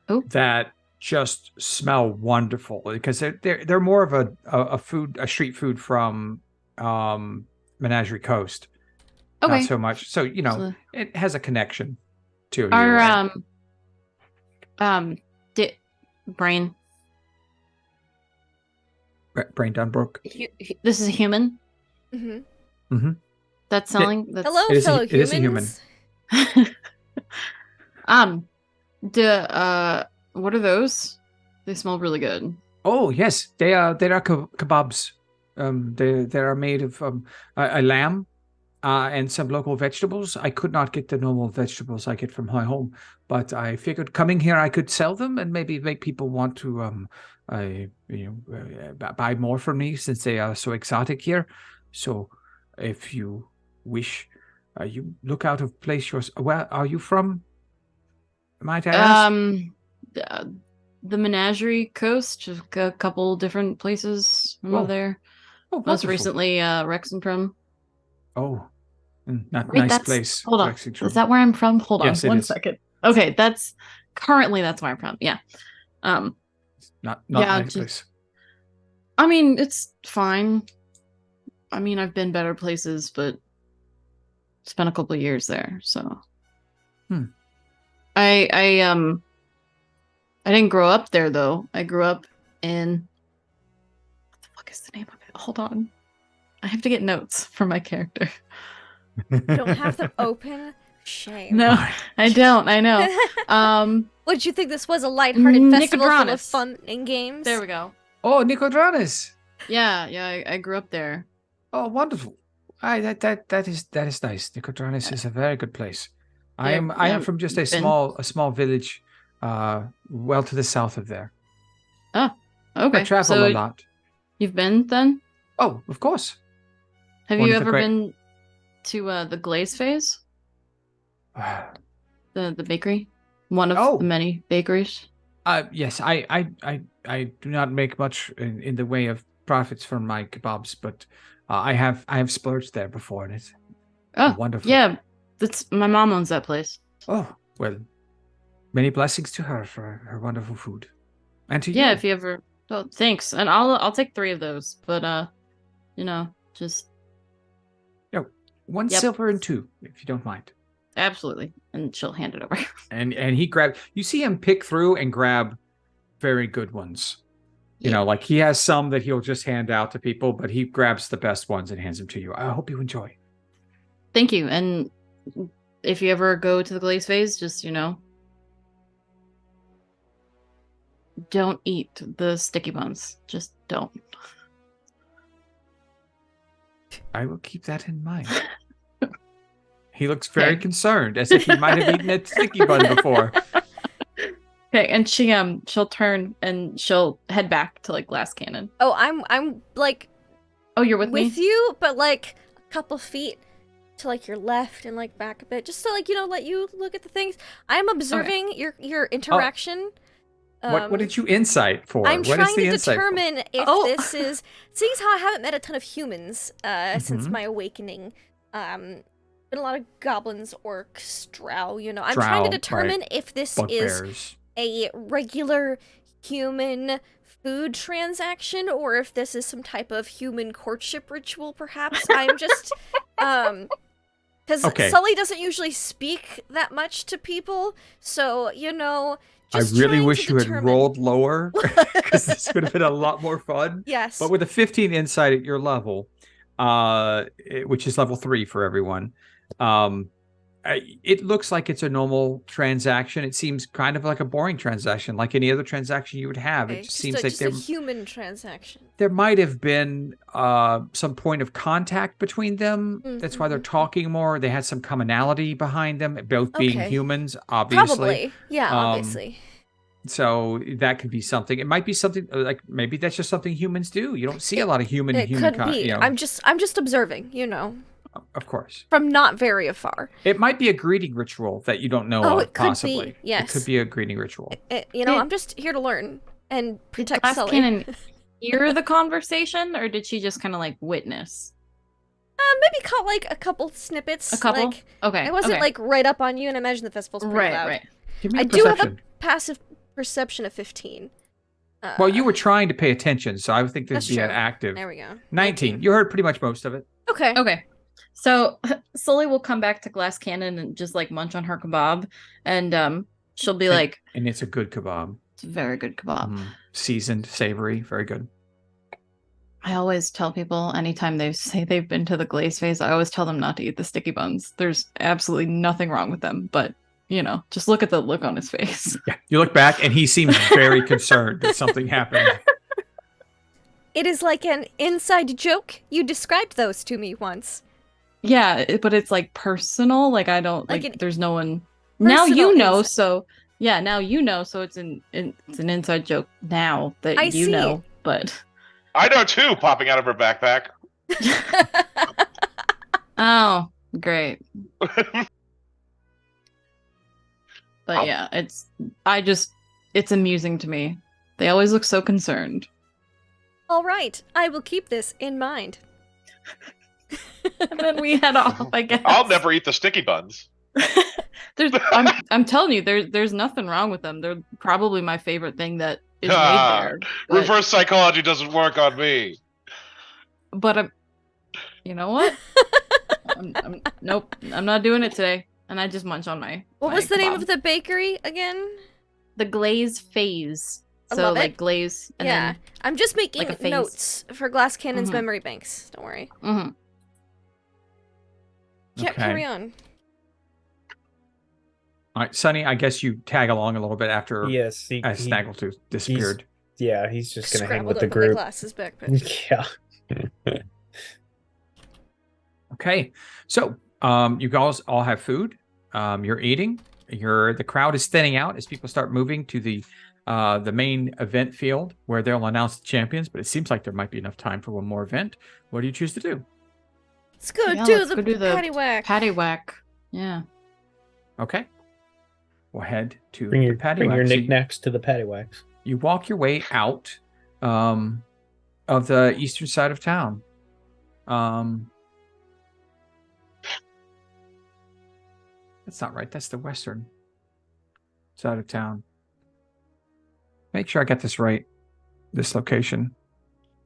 Oh. that just smell wonderful because they're more of a street food from Menagerie Coast. Okay. Not so much. So So- it has a connection to you. Our brain. Brain Dunbrook. This is a human Mm-hmm. that's selling. That's... Hello, It is a- fellow it is a human. humans. What are those? They smell really good. Oh yes, they're kebabs. They are made of a lamb and some local vegetables. I could not get the normal vegetables I get from my home, but I figured coming here I could sell them and maybe make people want to buy more from me since they are so exotic here. So if you wish, you look out of place. Where are you from? Might I ask? The Menagerie Coast, just a couple different places from over there. Oh, Most wonderful. recently, Rexentrum. Oh, not Wait, nice that's place. hold on. Lexington. Is that where I'm from? Hold Yes, on it one is. second. Okay, that's where I'm from. Yeah. Not Yeah, nice place. I mean, it's fine. I mean, I've been better places, but spent a couple of years there, so. I didn't grow up there though. I grew up in what the fuck is the name of it? Hold on. I have to get notes for my character. Don't have them open? Shame. No, I don't. I know. Would you think this was a lighthearted festival full of Nicodranus. fun and games? There we go. Oh, Nicodranus. Yeah, I grew up there. Oh, wonderful. That is nice. Nicodranus is a very good place. I am from just a small village, well to the south of there. Oh, okay. I travel a lot. You've been then? Oh, of course. Have One you of the ever great- been to the Glaze Phase? The bakery? One of the many bakeries? Yes, I do not make much in the way of profits from my kebabs, but I have splurged there before, and it's wonderful. Yeah, that's my mom owns that place. Oh, well, many blessings to her for her wonderful food, and to you. Yeah, if you ever. Oh, thanks, and I'll take 3 of those, but just one silver and 2, if you don't mind. absolutely, and she'll hand it over. And he grabbed. You see him pick through and grab very good ones. You know, like he has some that he'll just hand out to people, but he grabs the best ones and hands them to you. I hope you enjoy. Thank you, and if you ever go to the Glaze Phase, just don't eat the sticky buns. Just don't. I will keep that in mind. He looks very concerned, as if he might have eaten a sticky bun before. Okay, and she'll turn and she'll head back to Glass Cannon. Oh, I'm like. Oh, you're with me? With you, but a couple feet to your left and back a bit, just to let you look at the things. I'm observing your interaction. What did you insight for? I'm what trying is the to insight determine if this is. Seeing as how I haven't met a ton of humans since my awakening, been a lot of goblins, orcs, drow. I'm trying to determine if this is a regular human food transaction or if this is some type of human courtship ritual. Perhaps I'm just because Sully doesn't usually speak that much to people, so I really wish you had rolled lower because this would have been a lot more fun. Yes. But with a 15 insight at your level, which is level 3 for everyone, it looks like it's a normal transaction. It seems kind of like a boring transaction, like any other transaction you would have. Okay. It just seems like a human transaction. There might have been some point of contact between them. That's why they're talking more. They had some commonality behind them, both being humans, obviously. Probably, yeah, obviously. So that could be something. It might be something maybe that's just something humans do. You don't see a lot of human. It could be. I'm just observing. Of course. From not very afar. It might be a greeting ritual that you don't know of, it could possibly. Be. Yes. It could be a greeting ritual. I'm just here to learn and protect Glass Sully. Cannon hear the conversation, or did she just kind of witness? Maybe caught a couple snippets. A couple? Okay. I wasn't right up on you, and I imagine the festival's pretty loud. Right. Give me I perception. do have a passive perception of 15. Well, you were trying to pay attention, so I would think there'd That's be an true. active. There we go. 19. You heard pretty much most of it. Okay. So Sully will come back to Glass Cannon and just munch on her kebab, and she'll be and it's a good kebab. It's a very good kebab. Seasoned, savory, very good. I always tell people anytime they say they've been to the Glaze Phase, I always tell them not to eat the sticky buns. There's absolutely nothing wrong with them, but just look at the look on his face. Yeah, you look back and he seems very concerned that something happened. It is like an inside joke. You described those to me once. Yeah, but it's like personal. Like I don't Like like. an There's no one. Now personal you know. insight. So yeah, now you know. So it's it's an inside joke now that I you see. know. But I know too, popping out of her backpack. oh, great. But yeah, it's amusing to me. They always look so concerned. All right, I will keep this in mind. And then we head off, I guess. I'll never eat the sticky buns. I'm telling you, there's nothing wrong with them. They're probably my favorite thing that is made there. But, Reverse psychology doesn't work on me. but you know what? Nope, I'm not doing it today. And I just munch on my. What my was the name kebab. of the bakery again? The glaze phase? I So love it. like glaze. And Yeah, I'm just making like a phase. notes for Glass Cannon's Mhm. memory banks. Don't worry. Then, Yeah, Okay. carry on. All right, Sonny, I guess you tag along a little bit after Yes, as Snaggletooth disappeared. he's just gonna hang Scrabbled with the up in my group. glasses backpack. Yeah. Okay, so you guys all have food. You're eating. The crowd is thinning out as people start moving to the main event field where they'll announce the champions. But it seems like there might be enough time for one more event. What do you choose to do? Let's go Yeah, do let's the go do the patty whack. patty whack. Yeah. Okay, we'll head to Bring the your patio. bring your So knickknacks to the paddywhacks. you walk your way out of the eastern side of town. That's not right. That's the western side of town. Make sure I get this right. This location.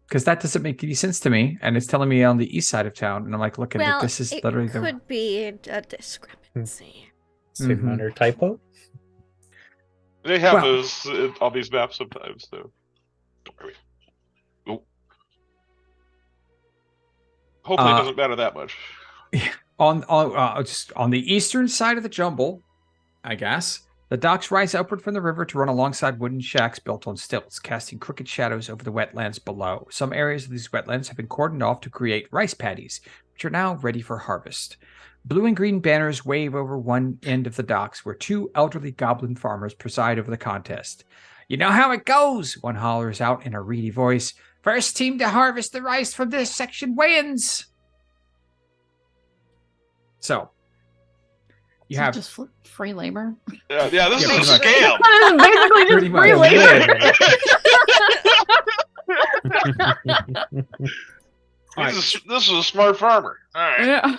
Because that doesn't make any sense to me. And it's telling me on the east side of town. And I'm like, looking Well, at this is it literally could be a discrepancy. Say Mhm. minor typo. They have Well- those on these maps sometimes, so don't worry. Oh. Hopefully, it doesn't matter that much. just on the eastern side of the jumble, I guess. The docks rise upward from the river to run alongside wooden shacks built on stilts, casting crooked shadows over the wetlands below. Some areas of these wetlands have been cordoned off to create rice paddies, which are now ready for harvest. Blue and green banners wave over one end of the docks, where two elderly goblin farmers preside over the contest. You know how it goes, one hollers out in a reedy voice. First team to harvest the rice from this section wins. So, you Is it have just free labor. Yeah, this Yeah, is a pretty scam. Basically Pretty just much. free labor. This is a smart farmer. All right. Yeah.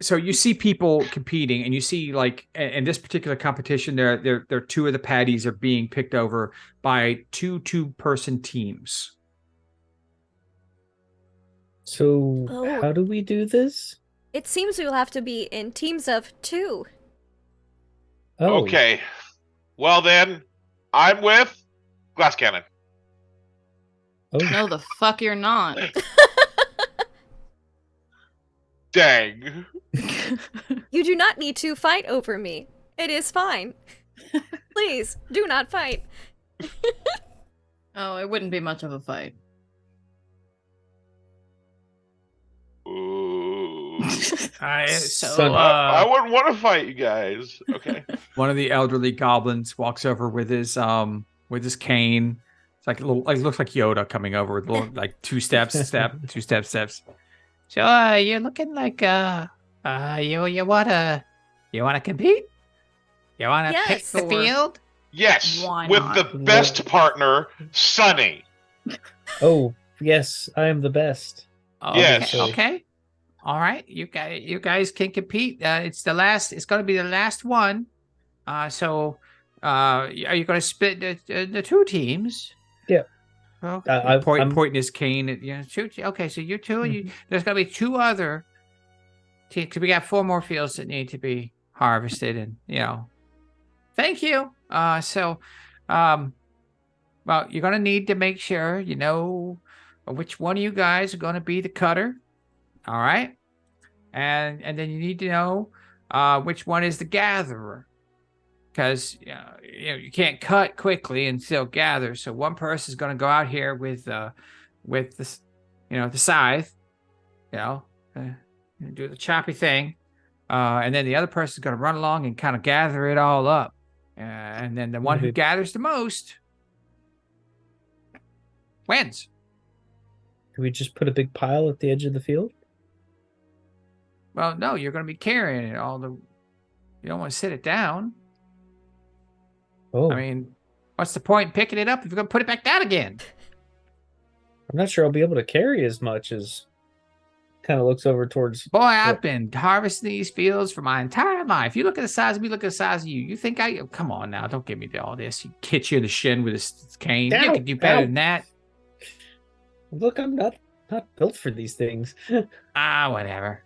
so you see people competing, and you see like in this particular competition, there two of the patties are being picked over by two-person teams. So Oh. how do we do this? It seems we will have to be in teams of 2. Oh, Okay. Well then, I'm with Glass Cannon. Oh, No, the fuck you're not. Dang. You do not need to fight over me. It is fine. Please, do not fight. Oh, it wouldn't be much of a fight. Ooh. Son- I wouldn't want to fight you guys. Okay. One of the elderly goblins walks over with his cane. It's like a little, like looks like Yoda coming over with little, like two steps. So you're looking like you wanna compete? You wanna pick Yes. the field? Yes, Why with not? the best partner, Sunny. oh, yes, I am the best. Yes. Okay. All right. You guys can compete. It's going to be the last one. So, are you going to split the two teams? Yeah. Okay. I'm- Pointing his cane at two. Okay, so you 2 Mm-hmm. there's going to be 2 other teams. We got 4 more fields that need to be harvested, and thank you. Well, you're going to need to make sure you know which one of you guys are going to be the cutter. All right. And then you need to know which one is the gatherer. Because you can't cut quickly and still gather. So one person is going to go out here with with this, the scythe, uh, do the choppy thing, and then the other person's going to run along and kind of gather it all up, and then the one who gathers the most wins. Can we just put a big pile at the edge of the field? Well, no, you're going to be carrying it all. You don't want to sit it down. Oh, I mean, what's the point in picking it up if you're going to put it back down again? I'm not sure I'll be able to carry as much as. Kind of looks over towards. Boy, I've been harvesting these fields for my entire life. You look at the size of me, look at the size of you. You think come on now, don't give me all this. You hit you in the shin with this cane. You can do better than that. Look, I'm not built for these things. Whatever.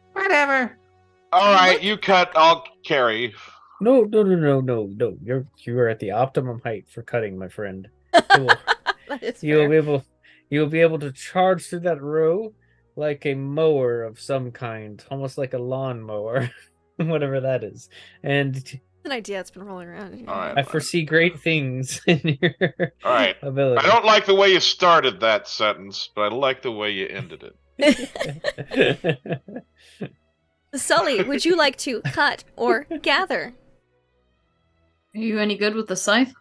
All right, you cut. I'll carry. No. You are at the optimum height for cutting, my friend. You'll be able to charge through that row like a mower of some kind, almost like a lawn mower, whatever that is. And It's an idea that's been rolling around. All right, I foresee great things in your all right. ability. I don't like the way you started that sentence, but I like the way you ended it. Sully, would you like to cut or gather? Are you any good with the scythe?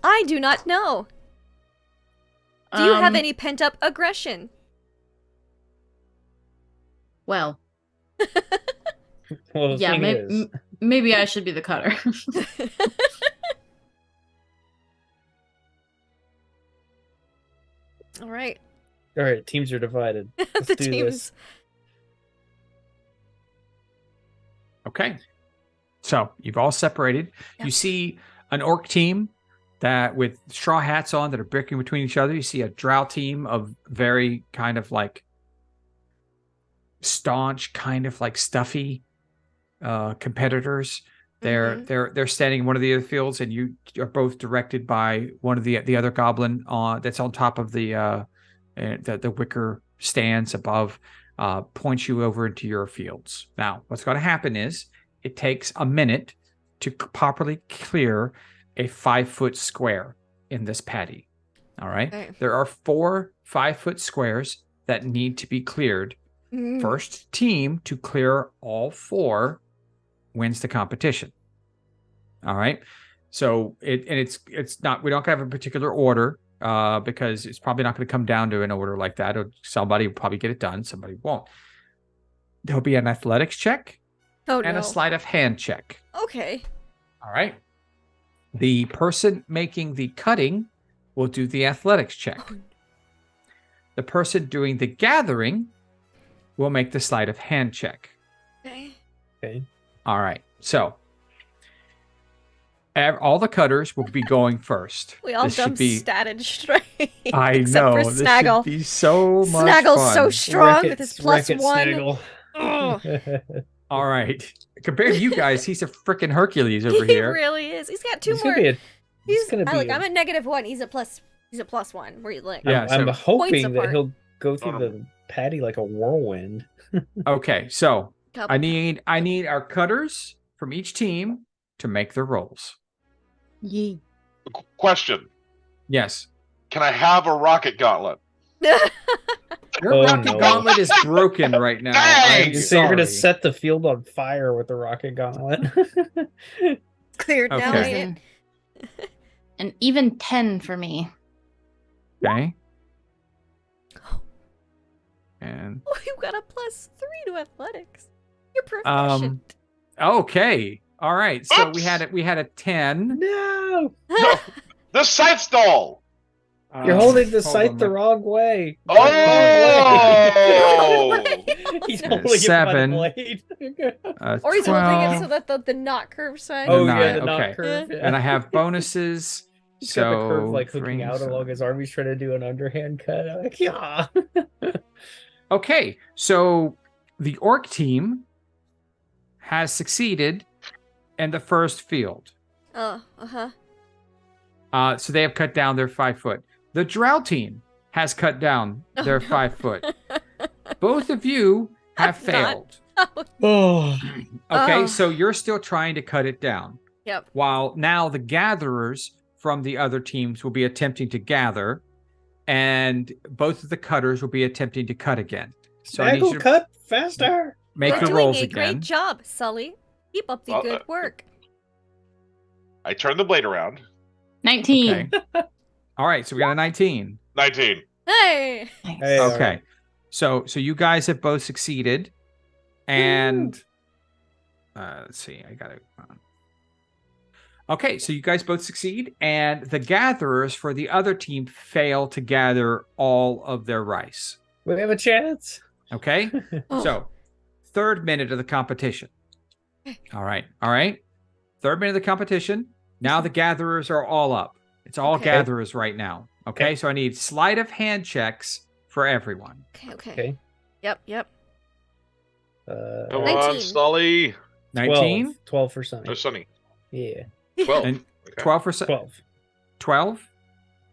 I do not know. Do you have any pent-up aggression? Well, Well, the yeah, thing is, maybe I should be the cutter. All right. teams are divided. Let's The do teams. this. Okay. So you've all separated. Yep. You see an orc team that with straw hats on that are bickering between each other. You see a drow team of very kind of like staunch, kind of like stuffy competitors. They're standing in one of the other fields, and you are both directed by one of the other goblin that's on top of the wicker stands above. Points you over into your fields. Now, what's going to happen is it takes a minute to properly clear a 5-foot square in this paddy. All right. Okay. There are 4 5-foot squares that need to be cleared. First team to clear all 4 wins the competition. All right. So it's not, we don't have a particular order because it's probably not going to come down to an order like that. Somebody will probably get it done. Somebody won't. There'll be an athletics check and a sleight of hand check. Okay. All right. The person making the cutting will do the athletics check. The person doing the gathering will make the sleight of hand check. Okay. All right. So all the cutters will be going first. We all dumped statted straight. I Except know. for This Snaggle. should be so much Snaggle's fun. so strong with his plus Wreck it, 1. Snaggle. Ugh. All right. Compared to you guys, he's a freaking Hercules over He here. really is. He's got 2 He's more. gonna be I'm at -1. He's at plus 1. Where you like? Yeah. I'm so- hoping that apart. he'll go through the paddy like a whirlwind. Okay. So Couple. I need our cutters from each team to make their rolls. Yee. Question: Yes. Can I have a rocket gauntlet? Your Oh, rocket no. gauntlet is broken right now. Dang! I'm So you're gonna sorry. set the field on fire with the rocket gauntlet. Cleared now, Okay. ain't it? An even 10 for me. Okay. And Oh, you got a +3 to athletics. You're proficient. okay. All right. So Oops. we had a 10. No, The sight stall. you're holding the Hold scythe on, the wrong way. Oh! He's holding it by the 7. blade. Or he's holding it 12. so that the knot curve's fine. Oh nine, yeah, the knot okay. curve. Yeah. And I have bonuses. He's so got the curve like hooking 3, out 7. along his arm. He's trying to do an underhand cut. I'm like, yeah. Okay. So the orc team has succeeded in the first field. Oh, uh-huh. So they have cut down their 5 foot. The drow team has cut down their 5 foot. Both of you have I've not. failed. Oh, Okay, Oh. so you're still trying to cut it down. Yep. While now the gatherers from the other teams will be attempting to gather. and both of the cutters will be attempting to cut again. So I need Snaggle, you to cut faster. make You're your doing rolls a again. great job, Sully. Keep up the Well, good work. I turn the blade around. 19. Okay. All right, so we got a 19. 19. Hey! Nice. Hey, all Okay. right. So you guys have both succeeded. And let's see, I got it. Okay, so you guys both succeed, and the gatherers for the other team fail to gather all of their rice. We have a chance. Okay? Oh. So, third minute of the competition. All right. Third minute of the competition. Now the gatherers are all up. It's all Okay. gatherers right now. Okay? Okay. So I need sleight of hand checks for everyone. Okay. Okay. Yep. Come 19. on, Sully. 19 12 for Sunny. Or Sunny. Yeah. 12. and Okay. 12 for 12. 12.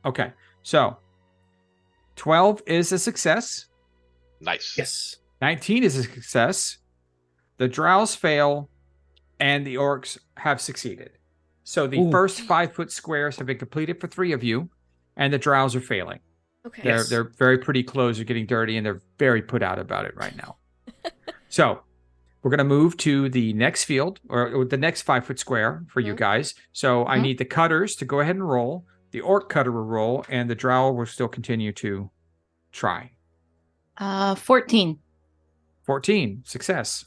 Okay. So 12 is a success. Nice. Yes. 19 is a success. The drows fail, and the orcs have succeeded. So the Ooh. first 5-foot squares have been completed for 3 of you, and the drows are failing. Okay. Yes. They're very pretty clothes are getting dirty, and they're very put out about it right now. So we're going to move to the next field, or the next 5-foot square for you Mhm. guys. So I need the cutters to go ahead and roll. The orc cutter will roll, and the drow will still continue to try. 14. 14, success.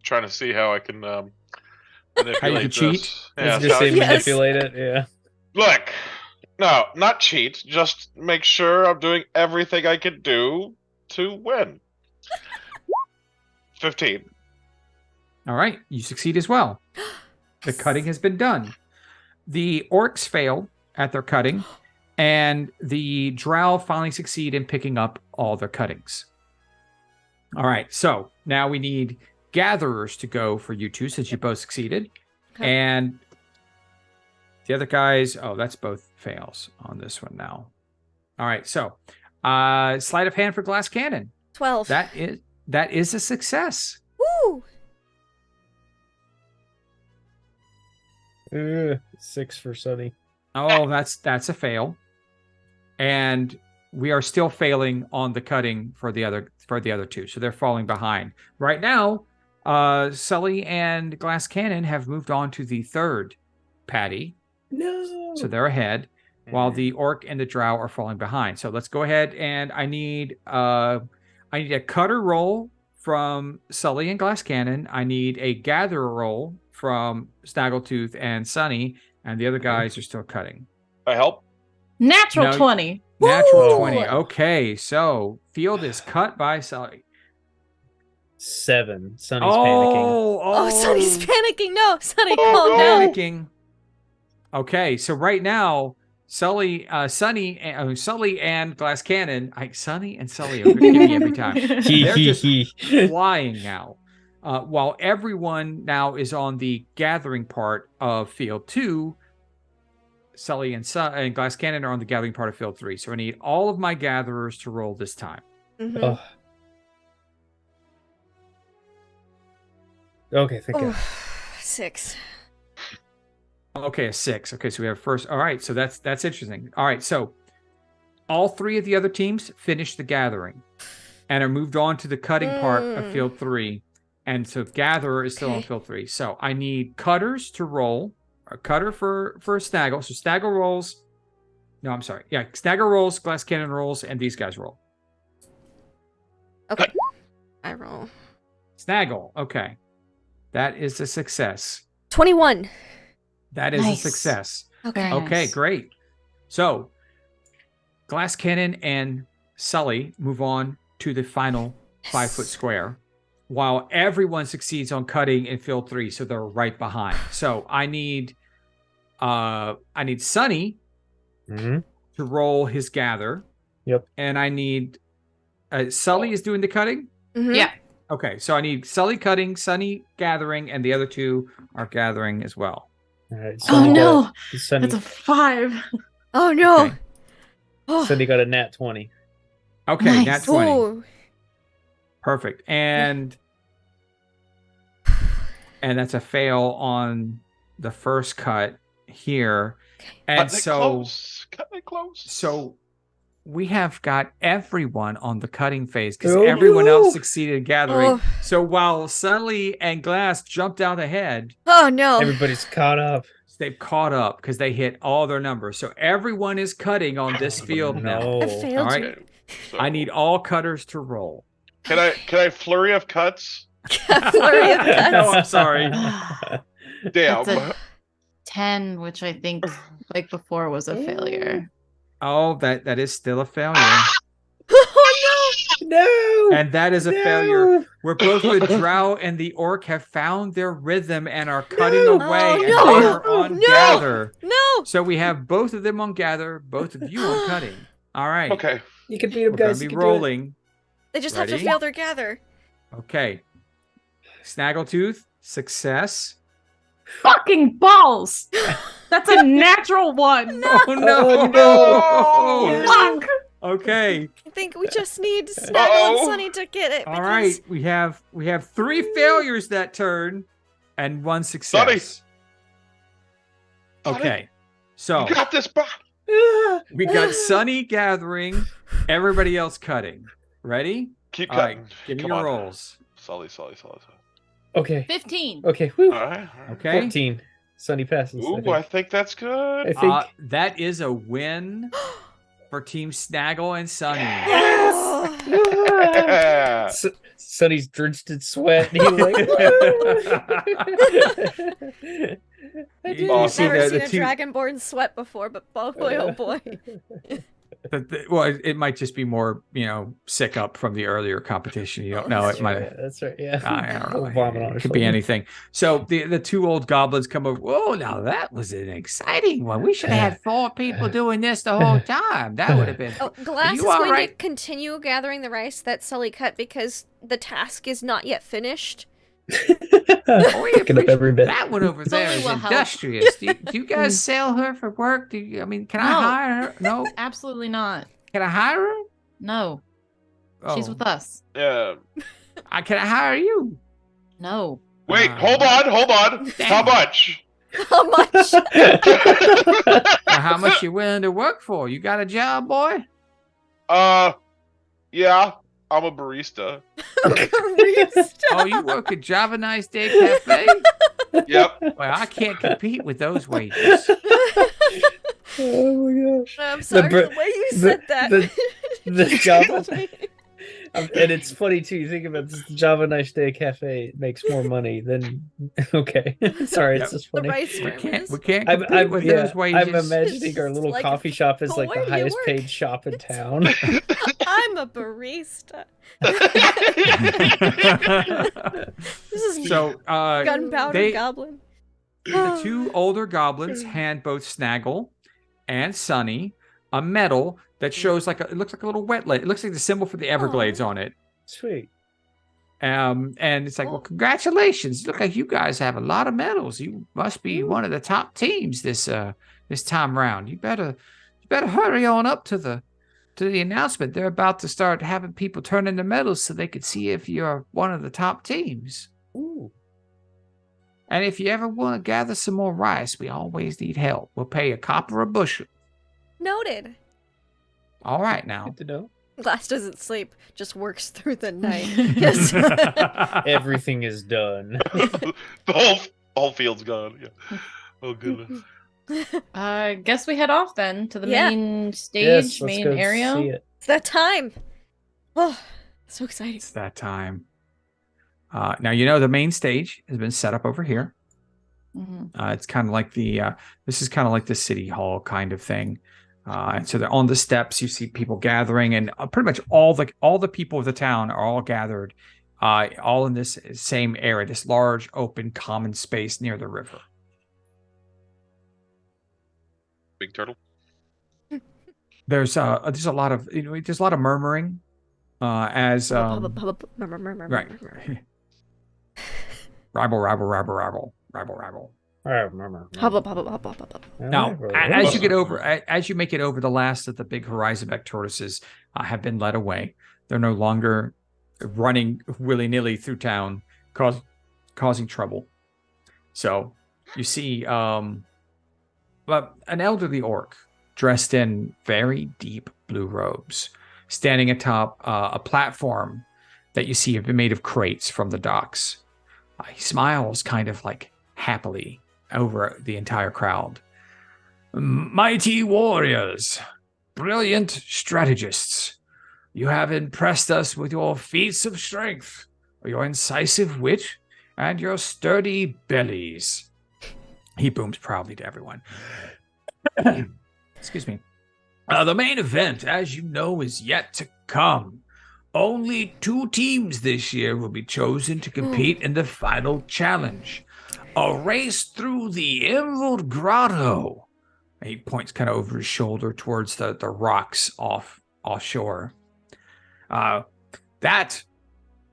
Trying to see how I can manipulate can this. cheat? I Yeah, was gonna so- say Yes. manipulate it. Yeah. Look, no, not cheat. Just make sure I'm doing everything I can do to win. 15. All right, you succeed as well. The cutting has been done. The orcs fail at their cutting, and the drow finally succeed in picking up all their cuttings. All right, so now we need gatherers to go for you two since you both succeeded. Okay. And the other guys, that's both fails on this one now. All right, so sleight of hand for glass cannon. 12. That is a success. Woo! 6 for Sunny. Oh, that's a fail. And we are still failing on the cutting for the other two. So they're falling behind. Right now, Sully and Glass Cannon have moved on to the third patty. No. So they're ahead, while the orc and the drow are falling behind. So let's go ahead, and I need a cutter roll from Sully and Glass Cannon. I need a gatherer roll from Snaggletooth and Sunny, and the other guys are still cutting. I help. Natural No. 20. Natural Woo! 20. Okay, so field is cut by Sully. 7. Sunny's panicking. Oh, Sunny's panicking. No, Sunny, Oh, calm no. down. Panicking. Okay, so right now, Sully and Glass Cannon, Sunny and Sully are giving me every time. They're just flying now. While everyone now is on the gathering part of field 2, Sully and Glass Cannon are on the gathering part of field 3. So I need all of my gatherers to roll this time. Mhm. Oh. Okay, thank Oh, God. 6. Okay, a 6. Okay, so we have first. All right, so that's interesting. All right, so all 3 of the other teams finished the gathering and are moved on to the cutting part of field 3. And so gatherer is still on Okay. field 3. So I need cutters to roll. A cutter for Snaggle. So Snaggle rolls. No, I'm sorry. Yeah, Snaggle rolls, Glass Cannon rolls, and these guys roll. Okay. I roll. Snaggle. Okay. That is a success. 21. That is Nice. a success. Okay. Very Okay, nice. great. So Glass Cannon and Sully move on to the final 5-foot square, while everyone succeeds on cutting in field 3, so they're right behind. So I need Sunny Mhm. to roll his gather. Yep. And I need Sully is doing the cutting. Mhm. Yeah. Okay, so I need Sully cutting, Sunny gathering, and the other two are gathering as well. All right. Oh Sunny no, got Sunny, that's a 5. Oh, no. Okay. Oh. Sunny got a nat 20. Okay, Nice. nat 20. Ooh. Perfect. And that's a fail on the first cut here. And Cut it so close. Cut it close. So we have got everyone on the cutting phase because Oh, everyone no. else succeeded in gathering. Oh. So while Sully and Glass jumped out ahead, Oh no. Everybody's caught up. they've caught up because they hit all their numbers. So everyone is cutting on this field now. I failed All right. you. Okay, so I need all cutters to roll. Can I flurry of cuts? Flurry of cuts. No, I'm sorry. Damn. That's a 10, which I think, like before, was a failure. Oh, that is still a failure. Oh No. And that is a No. failure where both the drow and the orc have found their rhythm and are cutting No. away Oh, and no. they are on No. gather. no. No. So we have both of them on gather, both of you on cutting. All right. Okay. You can beat We're him, going guys. to You be can do it. rolling. They just have to Ready? fail their gather. Okay. Snaggletooth, success. Fucking balls! That's a natural one. Oh, no. Oh, no. Fuck! Okay. I think we just need Snaggle and Uh-oh. Sunny to get it. All because- right. We have 3 failures that turn and 1 success. Sonny. Okay. So You got this, bro. we got Sunny gathering, everybody else cutting. Ready? Keep All right. cutting. Give me Come your on. rolls. Sully. Okay. 15. Okay. Whew. All right. Okay. 14. Sunny passes. Ooh, I think that's good. I think. That is a win for Team Snaggle and Sunny. Oh. Yeah. Sunny's drenched in sweat. And he's like, I did You I've see never the seen a two- dragonborn sweat before, but boy, oh boy. Well, it might just be more, sick up from it from the competition. You don't know. That's It might. right, that's right. Yeah. I don't know. Vomit on her It could be shoulder. anything. So the 2 old goblins come over. Whoa, now that was an exciting one. We should have had 4 people doing this the whole time. That would have been. Oh, Glass you is all going to right? continue gathering the rice that Sully cut because the task is not yet finished. Oh, Picking up every bit. That one over there Sully is will help. industrious. Do you guys sell her for work? Can I No. hire her? No. Absolutely not. Can I hire her? No. She's Oh. with us. Yeah. Can I hire you? No. Wait, hold on. How much? How much? Now, how much you willing to work for? You got a job, boy? Yeah, I'm a barista. Oh, you work at Java Nice Day Cafe? Yep. Well, I can't compete with those wages. Oh my gosh. I'm sorry, br- the way you said that. The Java, and it's funny too. You think about this, the Java Nice Day Cafe makes more money than. Okay, sorry, Yep. it's just The funny. rice We farmers. can't I'm, compete with those wages. I'm imagining our little Like, coffee shop is but like where the do you highest work? paid shop in town. I'm a barista. This is So, gunpowder they- goblin. the 2 older goblins hand both Snaggle and Sunny a medal that shows it looks like a little wetland. It looks like the symbol for the Everglades on it. Sweet. And it's like, well, congratulations! Look like you guys have a lot of medals. You must be one of the top teams this time round. You better hurry on up to the announcement. They're about to start having people turn in their medals so they could see if you're one of the top teams. Ooh. And if you ever want to gather some more rice, we always need help. We'll pay a copper a bushel. Noted. All right now. Good to know. Glass doesn't sleep, just works through the night. Yes. Everything is done. the whole field's gone. Yeah. Oh goodness. Guess we head off then to the Yeah. main stage, Yes, let's main go area. see it. It's that time. Oh, so exciting. It's that time. Now, the main stage has been set up over here. Mhm. It's kind of like this is kind of like the city hall kind of thing. And so they're on the steps. You see people gathering, and pretty much all the people of the town are all gathered, all in this same area, this large open common space near the river. Big turtle. There's a lot of there's a lot of murmuring as right. Rabble. Hubba, hubba, hubba, hubba, hubba. Now, as you make it over, the last of the big Horizonback tortoises have been led away. They're no longer running willy-nilly through town, causing trouble. So you see an elderly orc dressed in very deep blue robes, standing atop a platform that you see have been made of crates from the docks. He smiles kind of like happily over the entire crowd. Mighty warriors, brilliant strategists, you have impressed us with your feats of strength, your incisive wit, and your sturdy bellies. He booms proudly to everyone. Excuse me. The main event, as you know, is yet to come. Only 2 teams this year will be chosen to compete in the final challenge. A race through the Emerald Grotto. He points kind of over his shoulder towards the rocks offshore. That,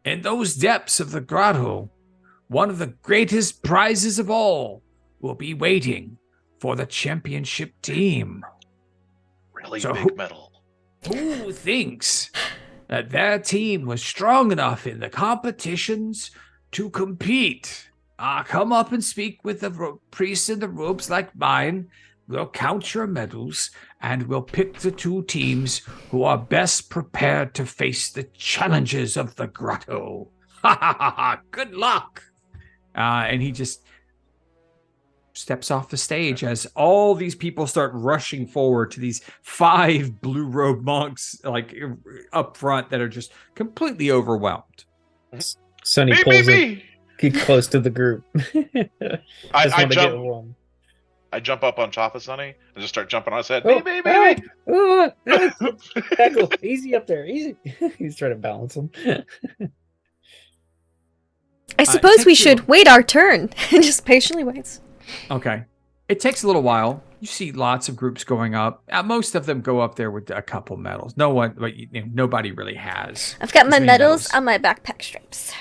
in those depths of the grotto, one of the greatest prizes of all will be waiting for the championship team. Really So big medal. Who thinks that their team was strong enough in the competitions to compete? Come up and speak with the priests in the robes like mine. We'll count your medals, and we'll pick the 2 teams who are best prepared to face the challenges of the grotto. Ha ha ha ha! Good luck! And he just steps off the stage as all these people start rushing forward to these 5 blue robe monks like up front that are just completely overwhelmed. Sonny Me, pulls me, it me! get close to the group. I jump up on top of Sonny and just start jumping on his head. Oh, Me, me. Tackle, easy up there, easy. He's trying to balance him. I suppose we should wait our turn and just patiently wait. Okay. It takes a little while. You see lots of groups going up. Most of them go up there with a couple medals. No one, but nobody really has. I've got my medals on my backpack straps.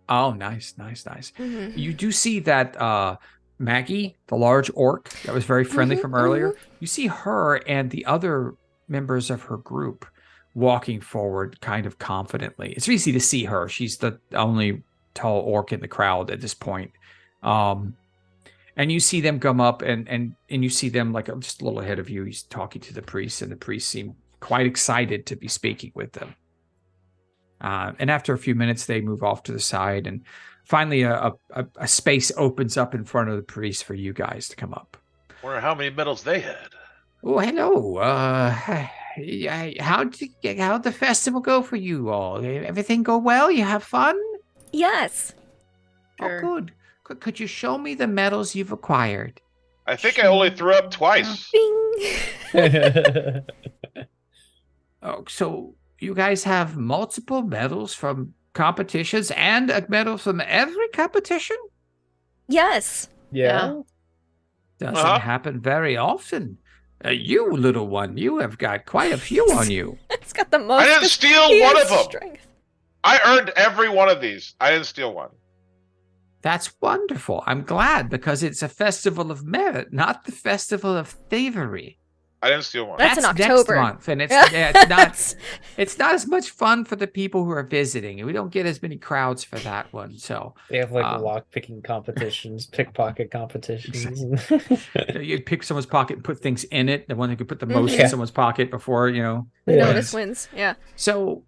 Oh, nice. Mm-hmm. You do see that Maggie, the large orc that was very friendly from earlier, you see her and the other members of her group walking forward kind of confidently. It's easy to see her. She's the only tall orc in the crowd at this point. And you see them come up and you see them like just a little ahead of you. He's talking to the priests, and the priests seem quite excited to be speaking with them. And after a few minutes, they move off to the side, and finally a space opens up in front of the priest for you guys to come up. Wonder how many medals they had. Oh, hello. How'd the festival go for you all? Everything go well? You have fun? Yes. Sure. Oh, good. Could you show me the medals you've acquired? I think I only threw up twice. Bing. Oh, so you guys have multiple medals from competitions and a medal from every competition? Yes. Yeah. Doesn't happen very often. You, little one, you have got quite a few on you. It's got the most. I didn't steal one of them. Strength. I earned every one of these. I didn't steal one. That's wonderful. I'm glad, because it's a festival of merit, not the festival of thievery. I didn't steal one. That's in next October. month, and it's not as much fun for the people who are visiting. We don't get as many crowds for that one. So they have like lock picking competitions, pickpocket competitions. You'd pick someone's pocket and put things in it. The one who could put the most in someone's pocket before the notice wins. Yeah. So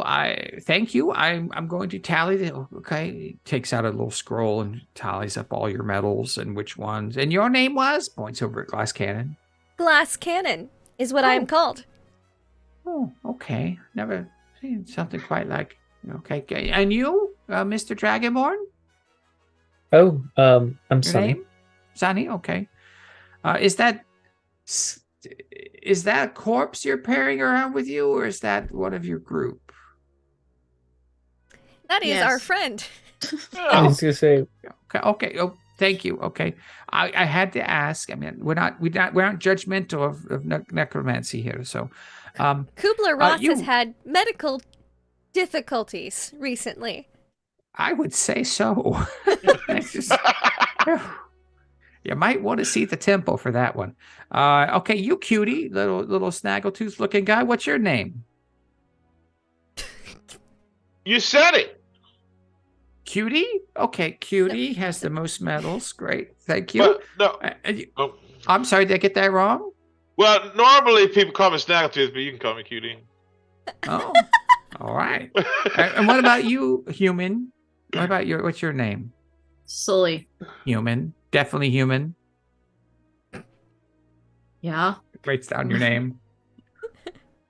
I thank you. I'm going to tally the. Okay, he takes out a little scroll and tallies up all your medals and which ones. And your name was, points over at Glass Cannon. Glass Cannon is what I am called. Oh, okay. Never seen something quite like. Okay, and you, Mr. Dragonborn? Oh, I'm your Sonny. Name? Sonny. Okay. Is that a corpse you're carrying around with you, or is that one of your group? That is our friend. I was gonna say. Okay. Oh, thank you. Okay. I had to ask. I mean, we're not judgmental of necromancy here. So, Kubler-Ross has had medical difficulties recently. I would say so. You might want to see the temple for that one. Okay, you cutie, little snaggletooth looking guy. What's your name? You said it. Cutie? Okay, Cutie has the most medals. Great. Thank you. But, no. Oh. I'm sorry, did I get that wrong? Well, normally people call me Snaggletooth, but you can call me Cutie. Oh, all right. And what about you, human? What about what's your name? Sully. Human. Definitely human. Yeah. Writes down your name.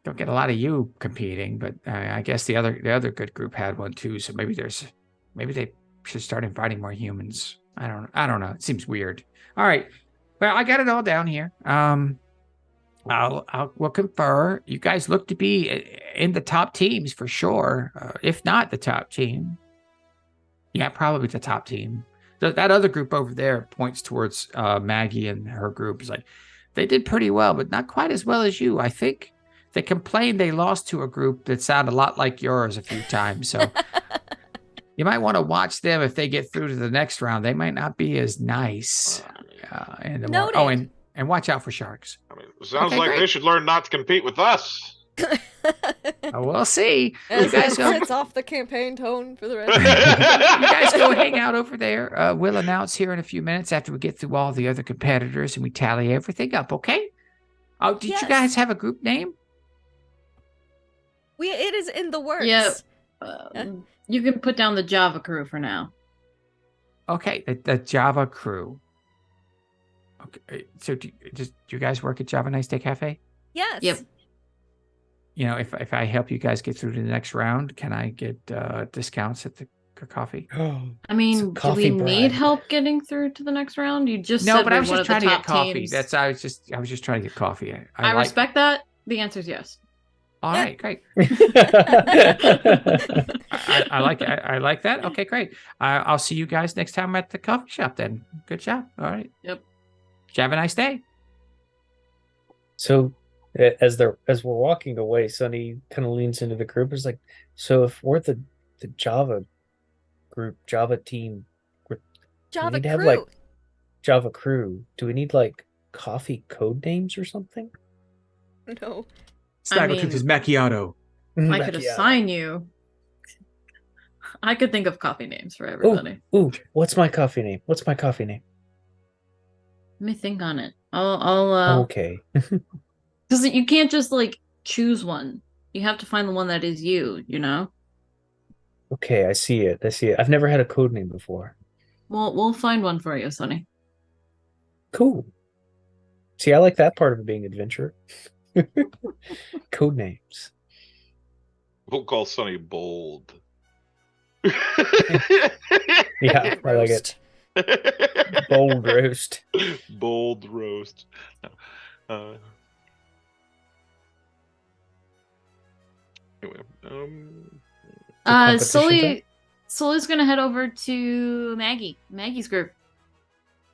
Don't get a lot of you competing, but I guess the other good group had one too. So maybe they should start inviting more humans. I don't know. It seems weird. All right. Well, I got it all down here. We'll confer. You guys look to be in the top teams for sure. If not the top team. Yeah, probably the top team. That other group over there points towards Maggie and her group. Is like, they did pretty well, but not quite as well as you. I think they complained they lost to a group that sounded a lot like yours a few times. So you might want to watch them if they get through to the next round. They might not be as nice. Noted. And watch out for sharks. I mean, it sounds Okay, like great. they should learn not to compete with us. We'll see. As You guys go. it's off the campaign tone for the rest. You guys go hang out over there. We'll announce here in a few minutes after we get through all the other competitors and we tally everything up. Okay? Oh, did Yes. you guys have a group name? It is in the works. Yeah. You can put down the Java crew for now. Okay, the Java crew. Okay, so do you guys work at Java Nice Day Cafe? Yes. Yep. You know, if I help you guys get through to the next round, can I get discounts at the coffee? I mean, do coffee we bribe. need help getting through to the next round? You just No, said but I we're was one just of the trying to get top coffee. teams. I was just trying to get coffee. I like- respect that. The answer is yes. All Yeah. right, great. I like that. Okay, great. I'll see you guys next time at the coffee shop then. Good job. All right. Yep. Have a nice day. So as we're walking away, Sonny kind of leans into the group. Is like, so if we're the Java group, Java team, Java need to crew. have, like, Java crew, do we need like coffee code names or something? No. Snaggletooth mean- is macchiato. I could assign you. I could think of coffee names for Oh, everybody. ooh, what's my coffee name? What's my coffee name? Let me think on it. I'll Okay. because you can't just like choose one. You have to find the one that is you. You know. Okay, I see it. I've never had a code name before. Well, we'll find one for you, Sonny. Cool. See, I like that part of it being adventure. Code names. We'll call Sonny Bold. Yeah, I like it. Bold roast. Bold roast. Anyway, competition Sully's gonna head over to Maggie's group.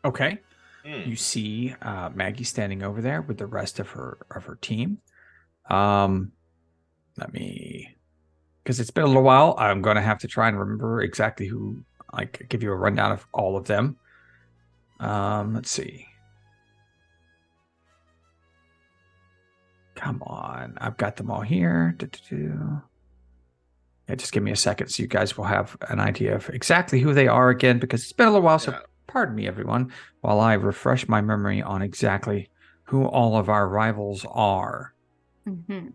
Okay. hmm. You see Maggie standing over there with the rest of her team. Let me, because it's been a little while, I'm going to have to try and remember exactly who, like, give you a rundown of all of them. Let's see. Come on, I've got them all here. Yeah, just give me a second so you guys will have an idea of exactly who they are again, because it's been a little while. So Yeah. pardon me, everyone, while I refresh my memory on exactly who all of our rivals are. Mm-hmm.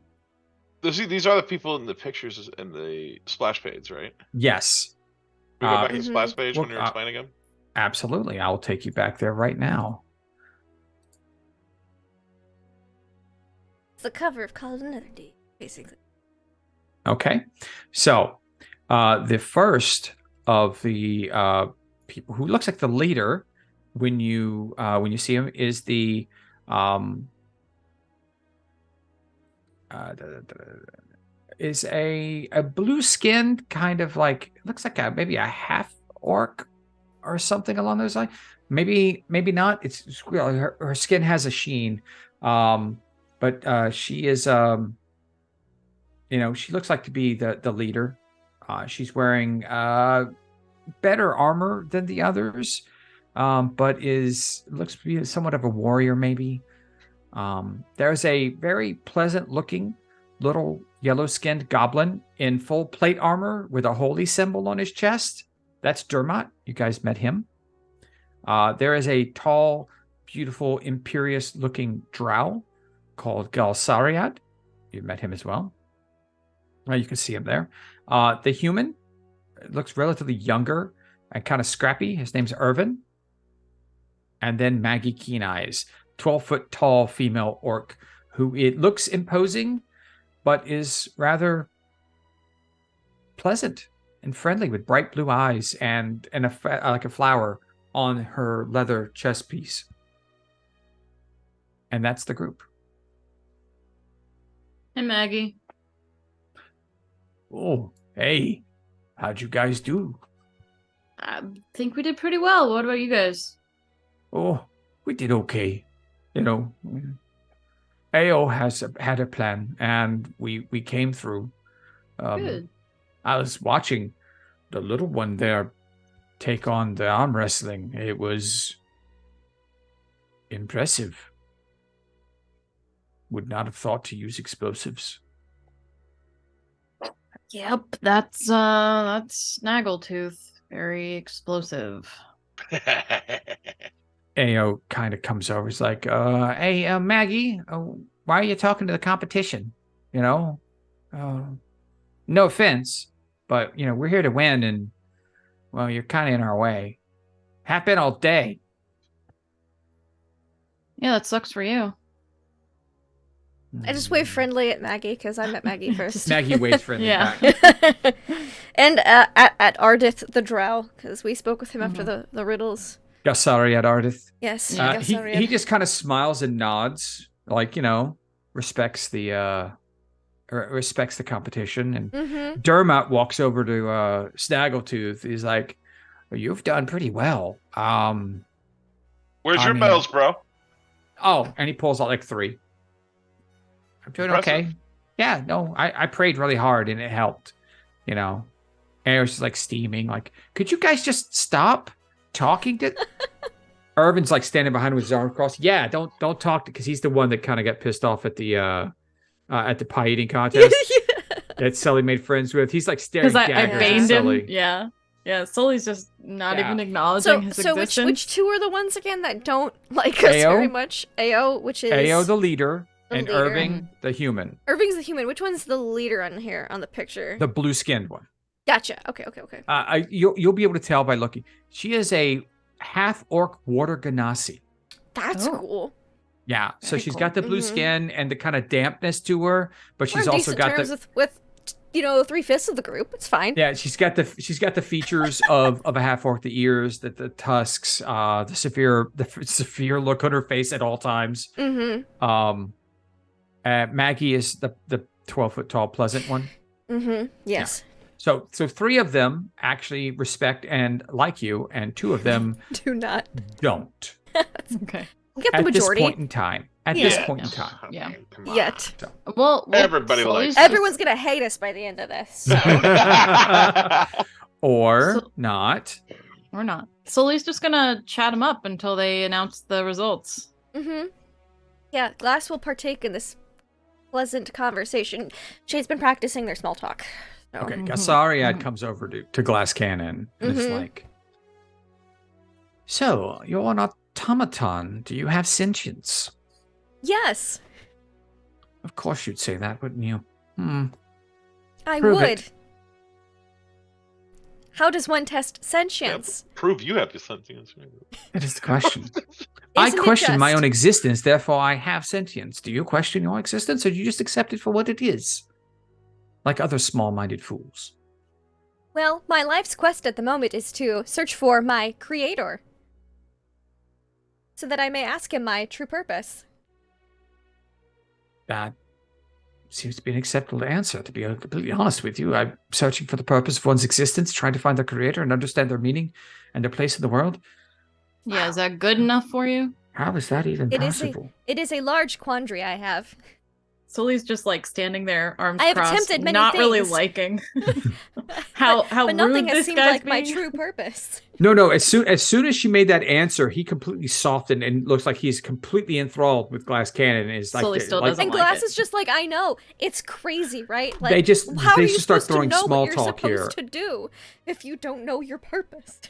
These are the people in the pictures in the splash page, right? Yes, We go back to the Mhm. splash page when well, you're explaining them. absolutely. I'll take you back there right now. It's the cover of Call of Netherdeep, basically. Okay, so the first of the people who looks like the leader when you see him is the is a blue-skinned kind of like, looks like maybe a half orc or something along those lines. Maybe not. It's her skin has a sheen, but she is she looks like to be the leader. She's wearing better armor than the others, but looks to be somewhat of a warrior maybe. There's a very pleasant looking little yellow skinned goblin in full plate armor with a holy symbol on his chest. That's Dermot. You guys met him. There is a tall, beautiful, imperious-looking drow called Galsariad. You met him as well. You can see him there. The human looks relatively younger and kind of scrappy. His name's Irvin. And then Maggie Keen Eyes, 12-foot tall female orc, who it looks imposing, but is rather pleasant and friendly with bright blue eyes and like a flower on her leather chest piece. And that's the group. Hey, Maggie. Oh, hey. How'd you guys do? I think we did pretty well. What about you guys? Oh, we did okay. You know, AO had a plan, and we came through. Good. I was watching the little one there take on the arm wrestling. It was impressive. Would not have thought to use explosives. Yep, that's Snaggletooth. Very explosive. AO kind of comes over. He's like, hey, Maggie, why are you talking to the competition? You know, no offense, but, you know, we're here to win, and, well, you're kind of in our way. Have been all day. Yeah, that sucks for you. I just wave friendly at Maggie because I met Maggie first. Maggie waves friendly Yeah. back. And at Ardith the Drow, because we spoke with him after the riddles. Gassari at Ardith. Yes, Yeah. He just kind of smiles and nods, like, you know, respects the competition. And Dermot walks over to Snaggletooth. He's like, well, "You've done pretty well. Where's your bells, bro? Oh, and he pulls out like 3. I'm doing Impressive. okay. Yeah, no, I prayed really hard and it helped, you know. And it was just like steaming. Like, could you guys just stop talking to? Irvin's like standing behind him with his arms crossed. Yeah, don't talk to, because he's the one that kind of got pissed off at the pie eating contest that Sully made friends with. He's like staring Because I daggers at banned him. Sully. Yeah. Yeah, Sully's just not Yeah. even acknowledging So his so existence. which 2 are the ones again that don't like us Ao? very much? AO, which is AO the leader, the and leader. Irving the human, Irving's the human. Which one's the leader on here on the picture? the blue-skinned one. Gotcha. Okay. You'll be able to tell by looking. She is a half-orc water ganassi. That's Oh. cool. Yeah, so Very she's cool. got the blue skin and the kind of dampness to her, but We're she's on also decent got terms the with 3/5 of the group. It's fine. yeah, she's got the features of a half orc, the ears, the tusks, the severe look on her face at all times. Maggie is the 12-foot tall pleasant one. Yes. So 3 of them actually respect and like you, and 2 of them Do not don't. Okay. get the At this majority. point in time. At Yeah. this point in time. Yeah. Come on. Yet. Well, Everybody Sully's likes just- Everyone's gonna hate us by the end of this. So. Or So- not. Or not. Sully's just gonna chat him up until they announce the results. Yeah, Glass will partake in this pleasant conversation. Shade's been practicing their small talk. So. Okay, Mhm. Gassariad Mhm. comes over to Glass Cannon and it's Mhm. like, so you're an automaton. Do you have sentience? Yes, Of course you'd say that, wouldn't you? I Prove would. it. How does one test sentience? Prove you have the sentience. That is the question. I Isn't it question my just? own existence, therefore I have sentience. Do you question your existence, or do you just accept it for what it is? Like other small-minded fools. Well, my life's quest at the moment is to search for my creator. So that I may ask him my true purpose. That seems to be an acceptable answer, to be completely honest with you. I'm searching for the purpose of one's existence, trying to find their creator and understand their meaning and their place in the world. Yeah, is that good enough for you? How is that even It is possible? It is a large quandary I have. Sully's just like standing there, arms I have crossed, attempted many not really things. liking how but rude nothing has this seemed guy's like my being. true purpose. No. As soon as she made that answer, he completely softened and looks like he's completely enthralled with Glass Cannon. And is like, Sully still like doesn't And like Glass it. is just like, I know, it's crazy, right? Like, they just how they are you just start supposed to throwing know small what you're talk here. supposed to do if you don't know your purpose?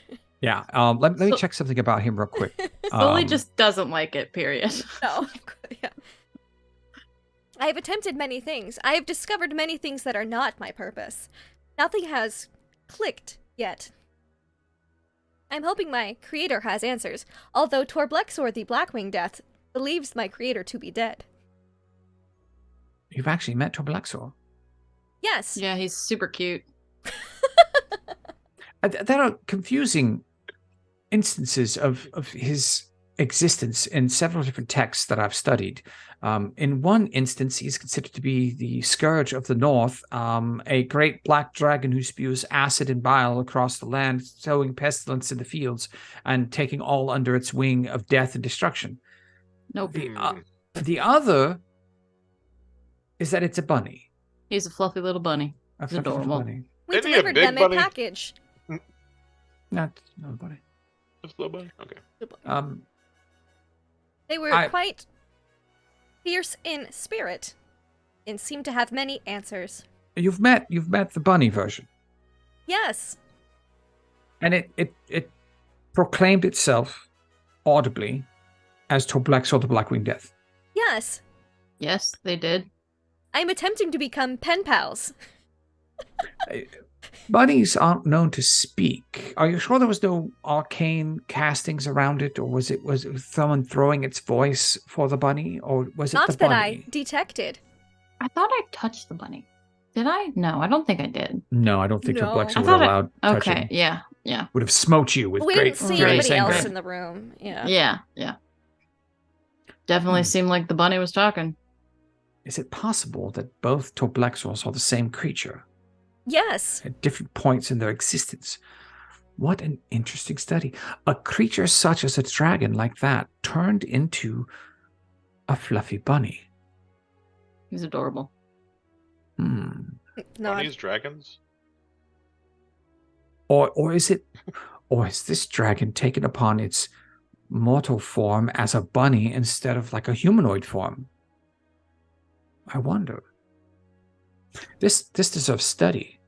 Yeah. Let me check something about him real quick. Sully just doesn't like it, period. No, yeah. I have attempted many things. I have discovered many things that are not my purpose. Nothing has clicked yet. I'm hoping my creator has answers, although Torblexor the Blackwing Death believes my creator to be dead. You've actually met Torblexor. Yes. Yeah, he's super cute. There are confusing instances of his existence in several different texts that I've studied. In one instance, he's considered to be the scourge of the north, a great black dragon who spews acid and bile across the land, sowing pestilence in the fields and taking all under its wing of death and destruction. Nope. The other is that it's a bunny. He's a fluffy little bunny. A It's fluffy little adorable. bunny. We Isn't he a delivered big them bunny? a package. Not a bunny. Just a little bit? Okay. They were quite fierce in spirit and seemed to have many answers. You've met the bunny version. Yes. And it proclaimed itself audibly as Torblexor the Blackwing Death. Yes. Yes, they did. I'm attempting to become pen pals. Bunnies aren't known to speak. Are you sure there was no arcane castings around it, or was it someone throwing its voice for the bunny, or was it Not the that bunny? I detected. I thought I touched the bunny. Did I? No, I don't think I did. No, I don't think No. Torblexor I would thought have allowed touching. Okay, yeah. Would have smoked you with We great didn't see furious anybody anger. else in the room. Yeah. Yeah. Definitely seemed like the bunny was talking. Is it possible that both Torblexors are the same creature Yes. at different points in their existence? What an interesting study. A creature such as a dragon like that turned into a fluffy bunny. He's adorable. No. Bunnies, dragons? Or is this dragon taken upon its mortal form as a bunny instead of like a humanoid form? I wonder. This deserves study.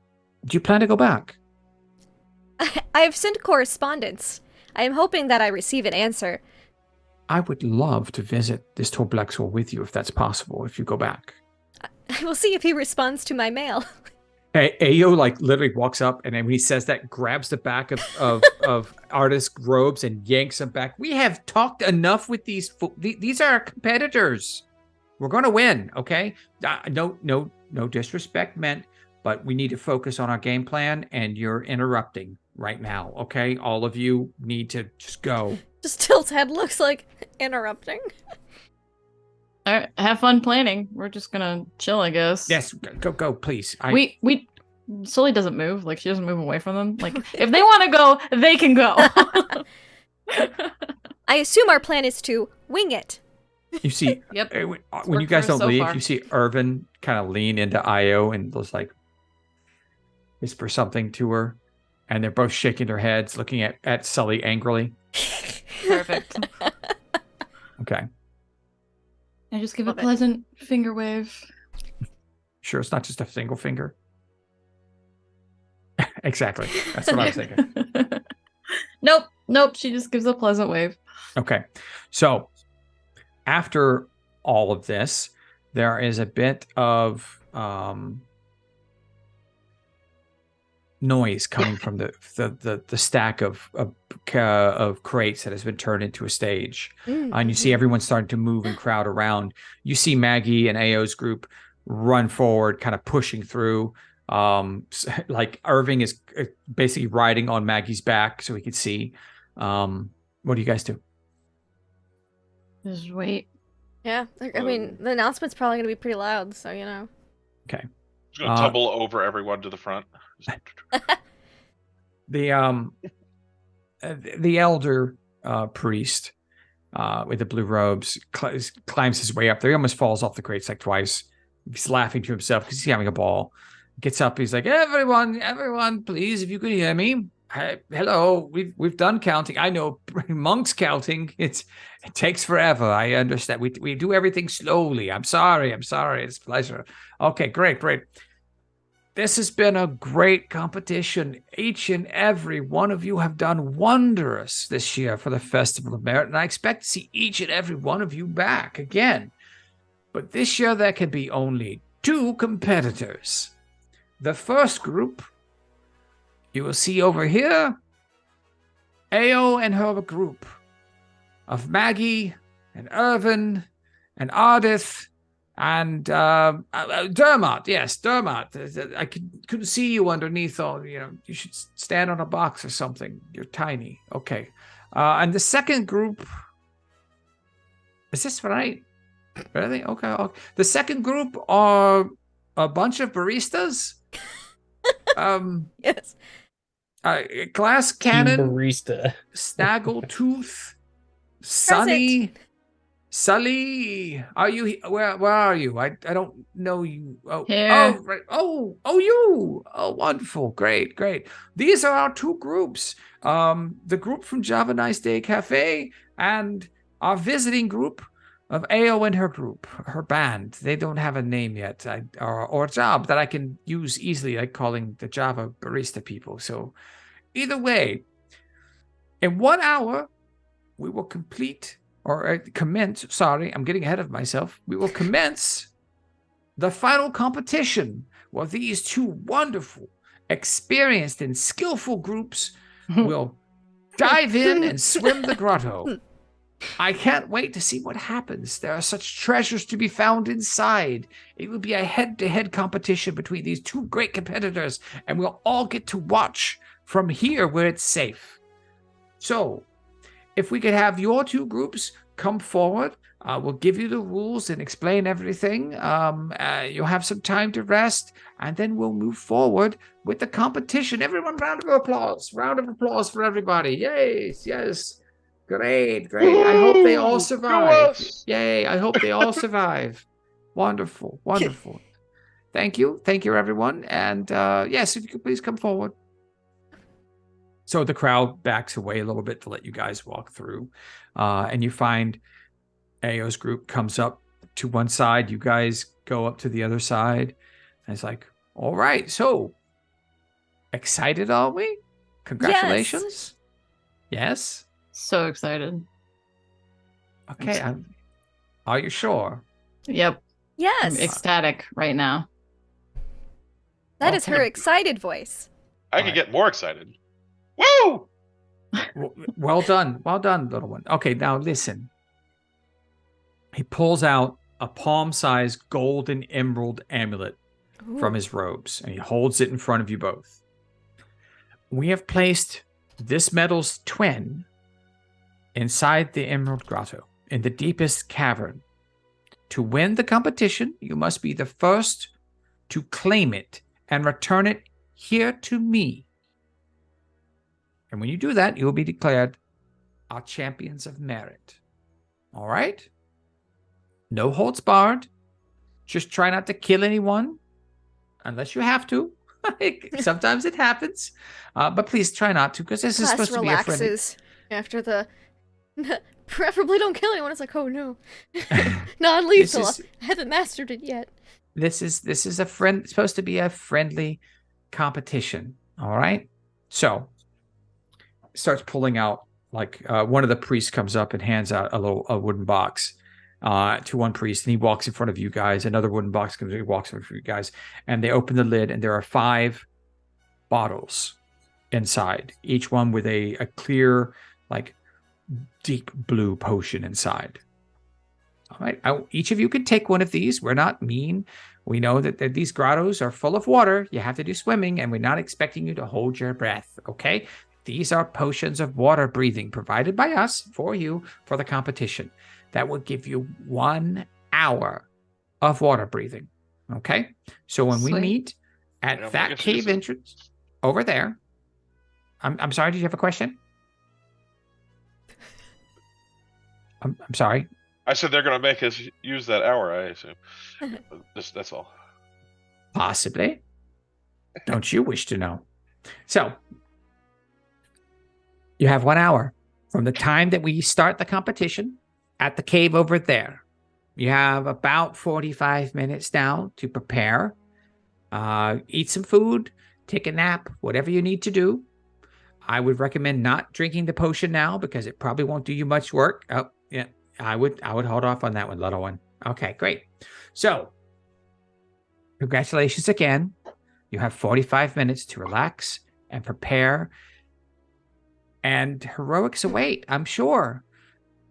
Do you plan to go back? I have sent correspondence. I am hoping that I receive an answer. I would love to visit this Torblexor with you if that's possible, if you go back. I will see if he responds to my mail. Ayo like literally walks up and then when he says that, grabs the back of artist robes and yanks him back. We have talked enough with these are our competitors. We're going to win, okay? No disrespect meant, but we need to focus on our game plan, and you're interrupting right now, okay? All of you need to just go. Just tilts head, looks like interrupting. All right, have fun planning. We're just gonna chill, I guess. Yes, go, please. We Sully doesn't move. Like, she doesn't move away from them. Like, if they want to go, they can go. I assume our plan is to wing it. You see, Yep. When you guys don't so leave, far. you see Irvin kind of lean into Io and just like whisper something to her, and they're both shaking their heads, looking at Sully angrily. Perfect. Okay. I just give Love a it. pleasant finger wave. Sure, it's not just a single finger. Exactly. That's what I was thinking. Nope. She just gives a pleasant wave. Okay. So after all of this, there is a bit of noise coming from the stack of crates that has been turned into a stage. And you see everyone starting to move and crowd around. You see Maggie and Ao's group run forward, kind of pushing through. Like Irving is basically riding on Maggie's back so he could see. What do you guys do? Just wait. Yeah, I mean, the announcement's probably going to be pretty loud, so you know. Okay. Just gonna tumble over everyone to the front. The elder priest with the blue robes climbs his way up there. He almost falls off the crates like twice. He's laughing to himself because he's having a ball. Gets up. He's like, everyone, please, if you could hear me. Hello, we've done counting. I know monks counting. It takes forever. I understand. We do everything slowly. I'm sorry. It's a pleasure. Okay, great. This has been a great competition. Each and every one of you have done wondrous this year for the Festival of Merit, and I expect to see each and every one of you back again. But this year there can be only 2 competitors. The first group you will see over here, Ao and her group of Maggie and Irvin and Ardith and Dermot. Yes, Dermot. I couldn't see you underneath all, you should stand on a box or something. You're tiny. Okay. And the second group, is this right? Really? Okay. The second group are a bunch of baristas. Yes. Glass Team Cannon, barista. Snaggletooth, Sully. Are you? Where are you? I don't know you. Oh, Here. right. Oh, you. Oh, wonderful. Great. These are our 2 groups. The group from Java Nice Day Cafe and our visiting group of Ao and her group, her band. They don't have a name yet, or a job that I can use easily, like calling the Java barista people. So either way, in 1 hour, we will commence. Sorry, I'm getting ahead of myself. We will commence the final competition where these 2 wonderful, experienced, and skillful groups will dive in and swim the grotto. I can't wait to see what happens. There are such treasures to be found inside. It will be a head-to-head competition between these 2 great competitors, and we'll all get to watch from here where it's safe. So, if we could have your 2 groups come forward, we'll give you the rules and explain everything. You'll have some time to rest, and then we'll move forward with the competition. Everyone, round of applause. Round of applause for everybody. Yes. Great. I hope they all survive. Yay, I hope they all survive. Wonderful. Thank you, everyone. And yes, if you could please come forward. So the crowd backs away a little bit to let you guys walk through. And you find Ao's group comes up to one side. You guys go up to the other side. And it's like, all right, so excited, are we? Congratulations. Yes? So excited. Okay, are you sure? Yep. Yes. I'm ecstatic right now. That is her excited voice. I could get more excited. Woo! Well done, little one. Okay, now listen. He pulls out a palm-sized golden emerald amulet from his robes, and he holds it in front of you both. We have placed this metal's twin inside the Emerald Grotto, in the deepest cavern. To win the competition, you must be the first to claim it and return it here to me. And when you do that, you will be declared our champions of merit. All right? No holds barred. Just try not to kill anyone, unless you have to. Sometimes it happens. But please try not to, because this is supposed to be a friendly... relaxes after the... Preferably don't kill anyone. It's like, oh no. Non-lethal. I haven't mastered it yet. This is supposed to be a friendly competition. All right? So, starts pulling out, like, one of the priests comes up and hands out a wooden box to one priest, and he walks in front of you guys. Another wooden box comes, he walks in front of you guys, and they open the lid, and there are 5 bottles inside, each one with a clear, like, deep blue potion inside. All right, each of you can take one of these. We're not mean. We know that these grottos are full of water. You have to do swimming, and we're not expecting you to hold your breath, okay? These are potions of water breathing provided by us for you for the competition. That will give you 1 hour of water breathing, okay? So when we meet at that cave entrance over there, I'm sorry, did you have a question? I'm sorry. I said they're going to make us use that hour, I assume. That's all. Possibly. Don't you wish to know? So, you have 1 hour from the time that we start the competition at the cave over there. You have about 45 minutes now to prepare. Eat some food, take a nap, whatever you need to do. I would recommend not drinking the potion now because it probably won't do you much work. Oh, yeah. I would hold off on that one, little one. Okay, great. So, congratulations again. You have 45 minutes to relax and prepare. And heroics await, I'm sure.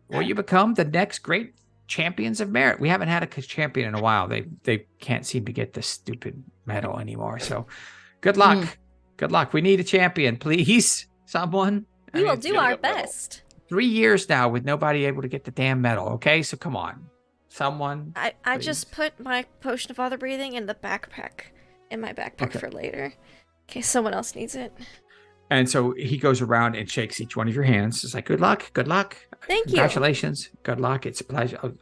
Or you become the next great champions of merit. We haven't had a champion in a while. They can't seem to get this stupid medal anymore. So good luck. Good luck. We need a champion, please. Someone. We will do our best. 3 years now with nobody able to get the damn medal. Okay, so come on. Someone. I just put my potion of other breathing in the backpack. In my backpack Okay. for later. In case someone else needs it. And so he goes around and shakes each one of your hands. It's like, good luck. Good luck. Thank you. Congratulations. Good luck. It's a pleasure. Oh,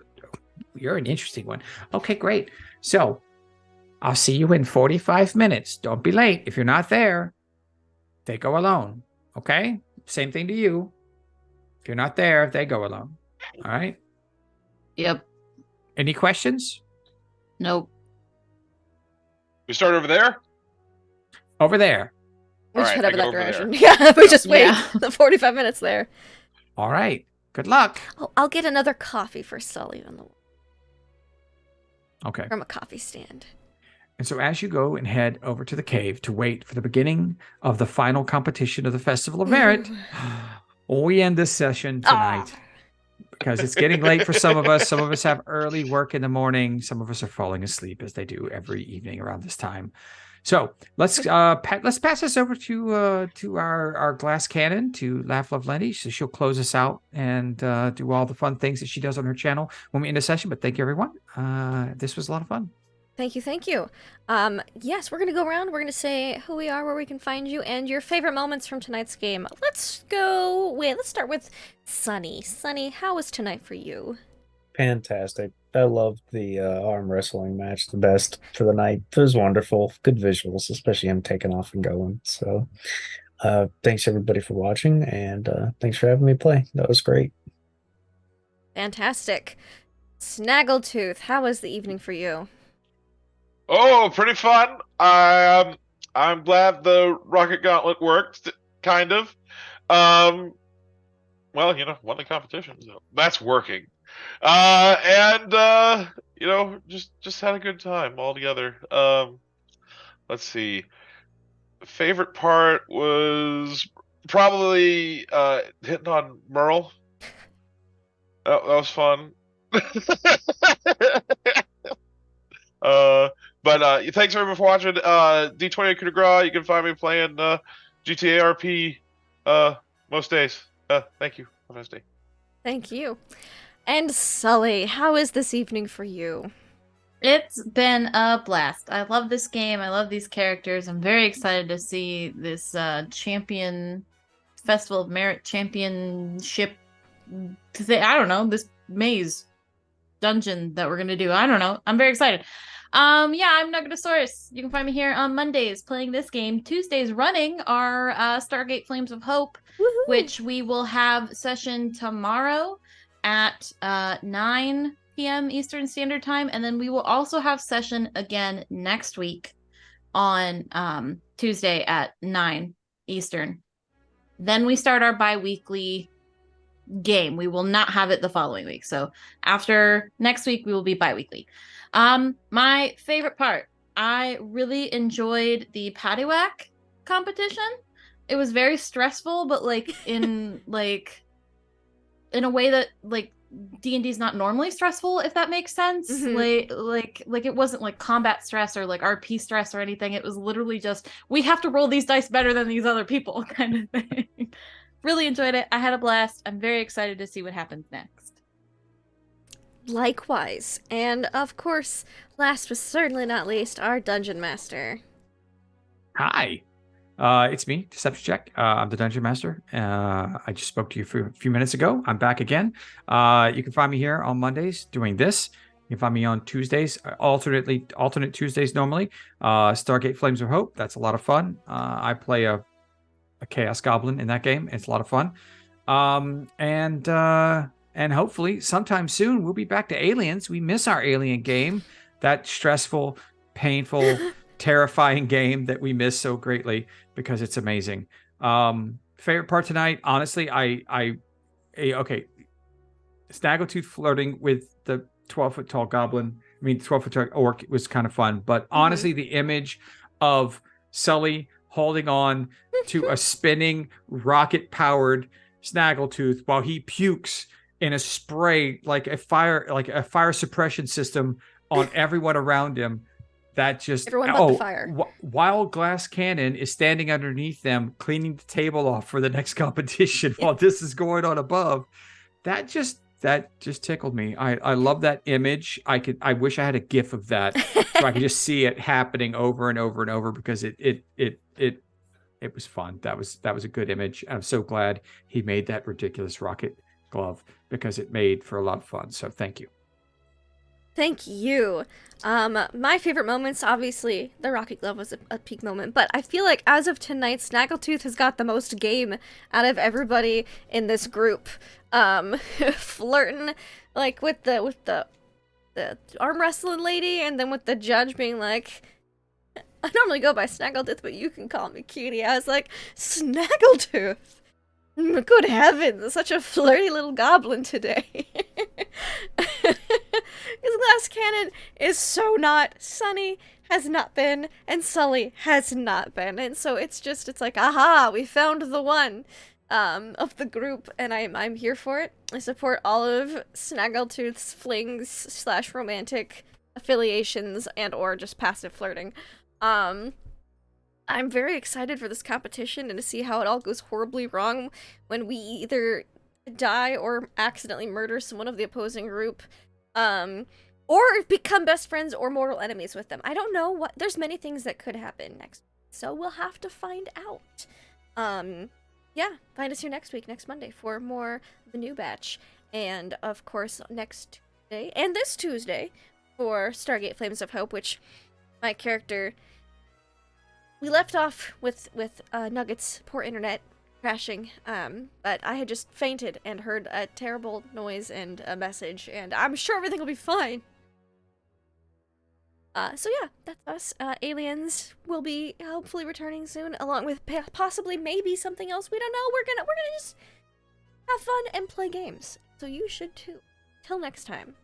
you're an interesting one. Okay, great. So I'll see you in 45 minutes. Don't be late. If you're not there, they go alone. Okay? Same thing to you. If you're not there, they go alone. All right? Yep. Any questions? Nope. We start over there? Over there. We All just right, head I over go that over direction. Yeah, we just wait Yeah. the 45 minutes there. All right. Good luck. Oh, I'll get another coffee for Sully Okay. from a coffee stand. And so as you go and head over to the cave to wait for the beginning of the final competition of the Festival of Merit, we end this session tonight because it's getting late for some of us. Some of us have early work in the morning. Some of us are falling asleep as they do every evening around this time. So let's pass this over to our glass cannon, to Laugh Love Lenny. So she'll close us out and do all the fun things that she does on her channel when we end the session. But thank you, everyone. This was a lot of fun. Thank you, thank you. Yes, we're gonna go around. We're gonna say who we are, where we can find you, and your favorite moments from tonight's game. Let's start with Sunny. Sunny, how was tonight for you? Fantastic. I loved the arm wrestling match the best for the night. It was wonderful. Good visuals, especially him taking off and going. So thanks everybody for watching, and thanks for having me play. That was great. Fantastic. Snaggletooth, how was the evening for you? Oh, pretty fun. I'm glad the rocket gauntlet worked, kind of. Well, won the competition, so that's working. Just had a good time all together. Let's see. Favorite part was probably hitting on Merle. That was fun. But thanks everyone for watching. D20 Coup de Grace. You can find me playing GTA RP most days. Thank you. Have a nice day. Thank you. And Sully, how is this evening for you? It's been a blast. I love this game. I love these characters. I'm very excited to see this champion Festival of Merit championship. I don't know, this maze dungeon that we're gonna do. I don't know. I'm very excited. Yeah, I'm Nuggetosaurus. You can find me here on Mondays playing this game. Tuesdays running our Stargate Flames of Hope, Woohoo! which we will have session tomorrow at 9 p.m. Eastern Standard Time, and then we will also have session again next week on Tuesday at 9 Eastern. Then we start our bi-weekly game. We will not have it the following week. So after next week, we will be bi-weekly. My favorite part, I really enjoyed the paddywhack competition. It was very stressful, but in a way that D&D is not normally stressful, if that makes sense. Mm-hmm. Like it wasn't like combat stress or like RP stress or anything. It was literally just, we have to roll these dice better than these other people kind of thing. Really enjoyed it. I had a blast. I'm very excited to see what happens next. Likewise. And of course, last but certainly not least, our Dungeon Master. Hi. It's me, Deception Check. I'm the Dungeon Master. I just spoke to you a few minutes ago. I'm back again. You can find me here on Mondays doing this. You can find me on Tuesdays, alternate Tuesdays normally. Stargate Flames of Hope. That's a lot of fun. I play a Chaos Goblin in that game. It's a lot of fun. And hopefully sometime soon we'll be back to Aliens. We miss our Alien game. That stressful, painful, terrifying game that we miss so greatly because it's amazing. Favorite part tonight, honestly, okay. Snaggletooth flirting with the 12-foot tall goblin. 12-foot tall orc was kind of fun, but honestly, the image of Sully holding on to a spinning rocket-powered Snaggletooth while he pukes in a spray like a fire suppression system on everyone around him. That just everyone but the fire. While Glass Cannon is standing underneath them, cleaning the table off for the next competition while this is going on above. That just tickled me. I love that image. I wish I had a GIF of that so I could just see it happening over and over and over because it was fun. That was a good image. I'm so glad he made that ridiculous rocket glove because it made for a lot of fun. So thank you. Thank you. My favorite moments, obviously, the rocket glove was a peak moment, but I feel like as of tonight, Snaggletooth has got the most game out of everybody in this group. Flirting like with the arm wrestling lady, and then with the judge being like, I normally go by Snaggletooth, but you can call me Cutie. I was like, Snaggletooth. Good heavens, such a flirty little goblin today. His Glass Cannon is so not. Sunny has not been, and Sully has not been. And so it's like, aha, we found the one of the group, and I'm here for it. I support all of Snaggletooth's flings / romantic affiliations and or just passive flirting. I'm very excited for this competition and to see how it all goes horribly wrong when we either die or accidentally murder someone of the opposing group, or become best friends or mortal enemies with them. I don't know there's many things that could happen next, so we'll have to find out. Yeah, find us here next week, next Monday, for more The New Batch, and of course next Tuesday and this Tuesday for Stargate Flames of Hope, which my character. We left off with Nugget's poor internet crashing, but I had just fainted and heard a terrible noise and a message, and I'm sure everything will be fine. So yeah, that's us. Aliens will be hopefully returning soon, along with possibly maybe something else. We don't know. We're gonna just have fun and play games. So you should too. Till next time.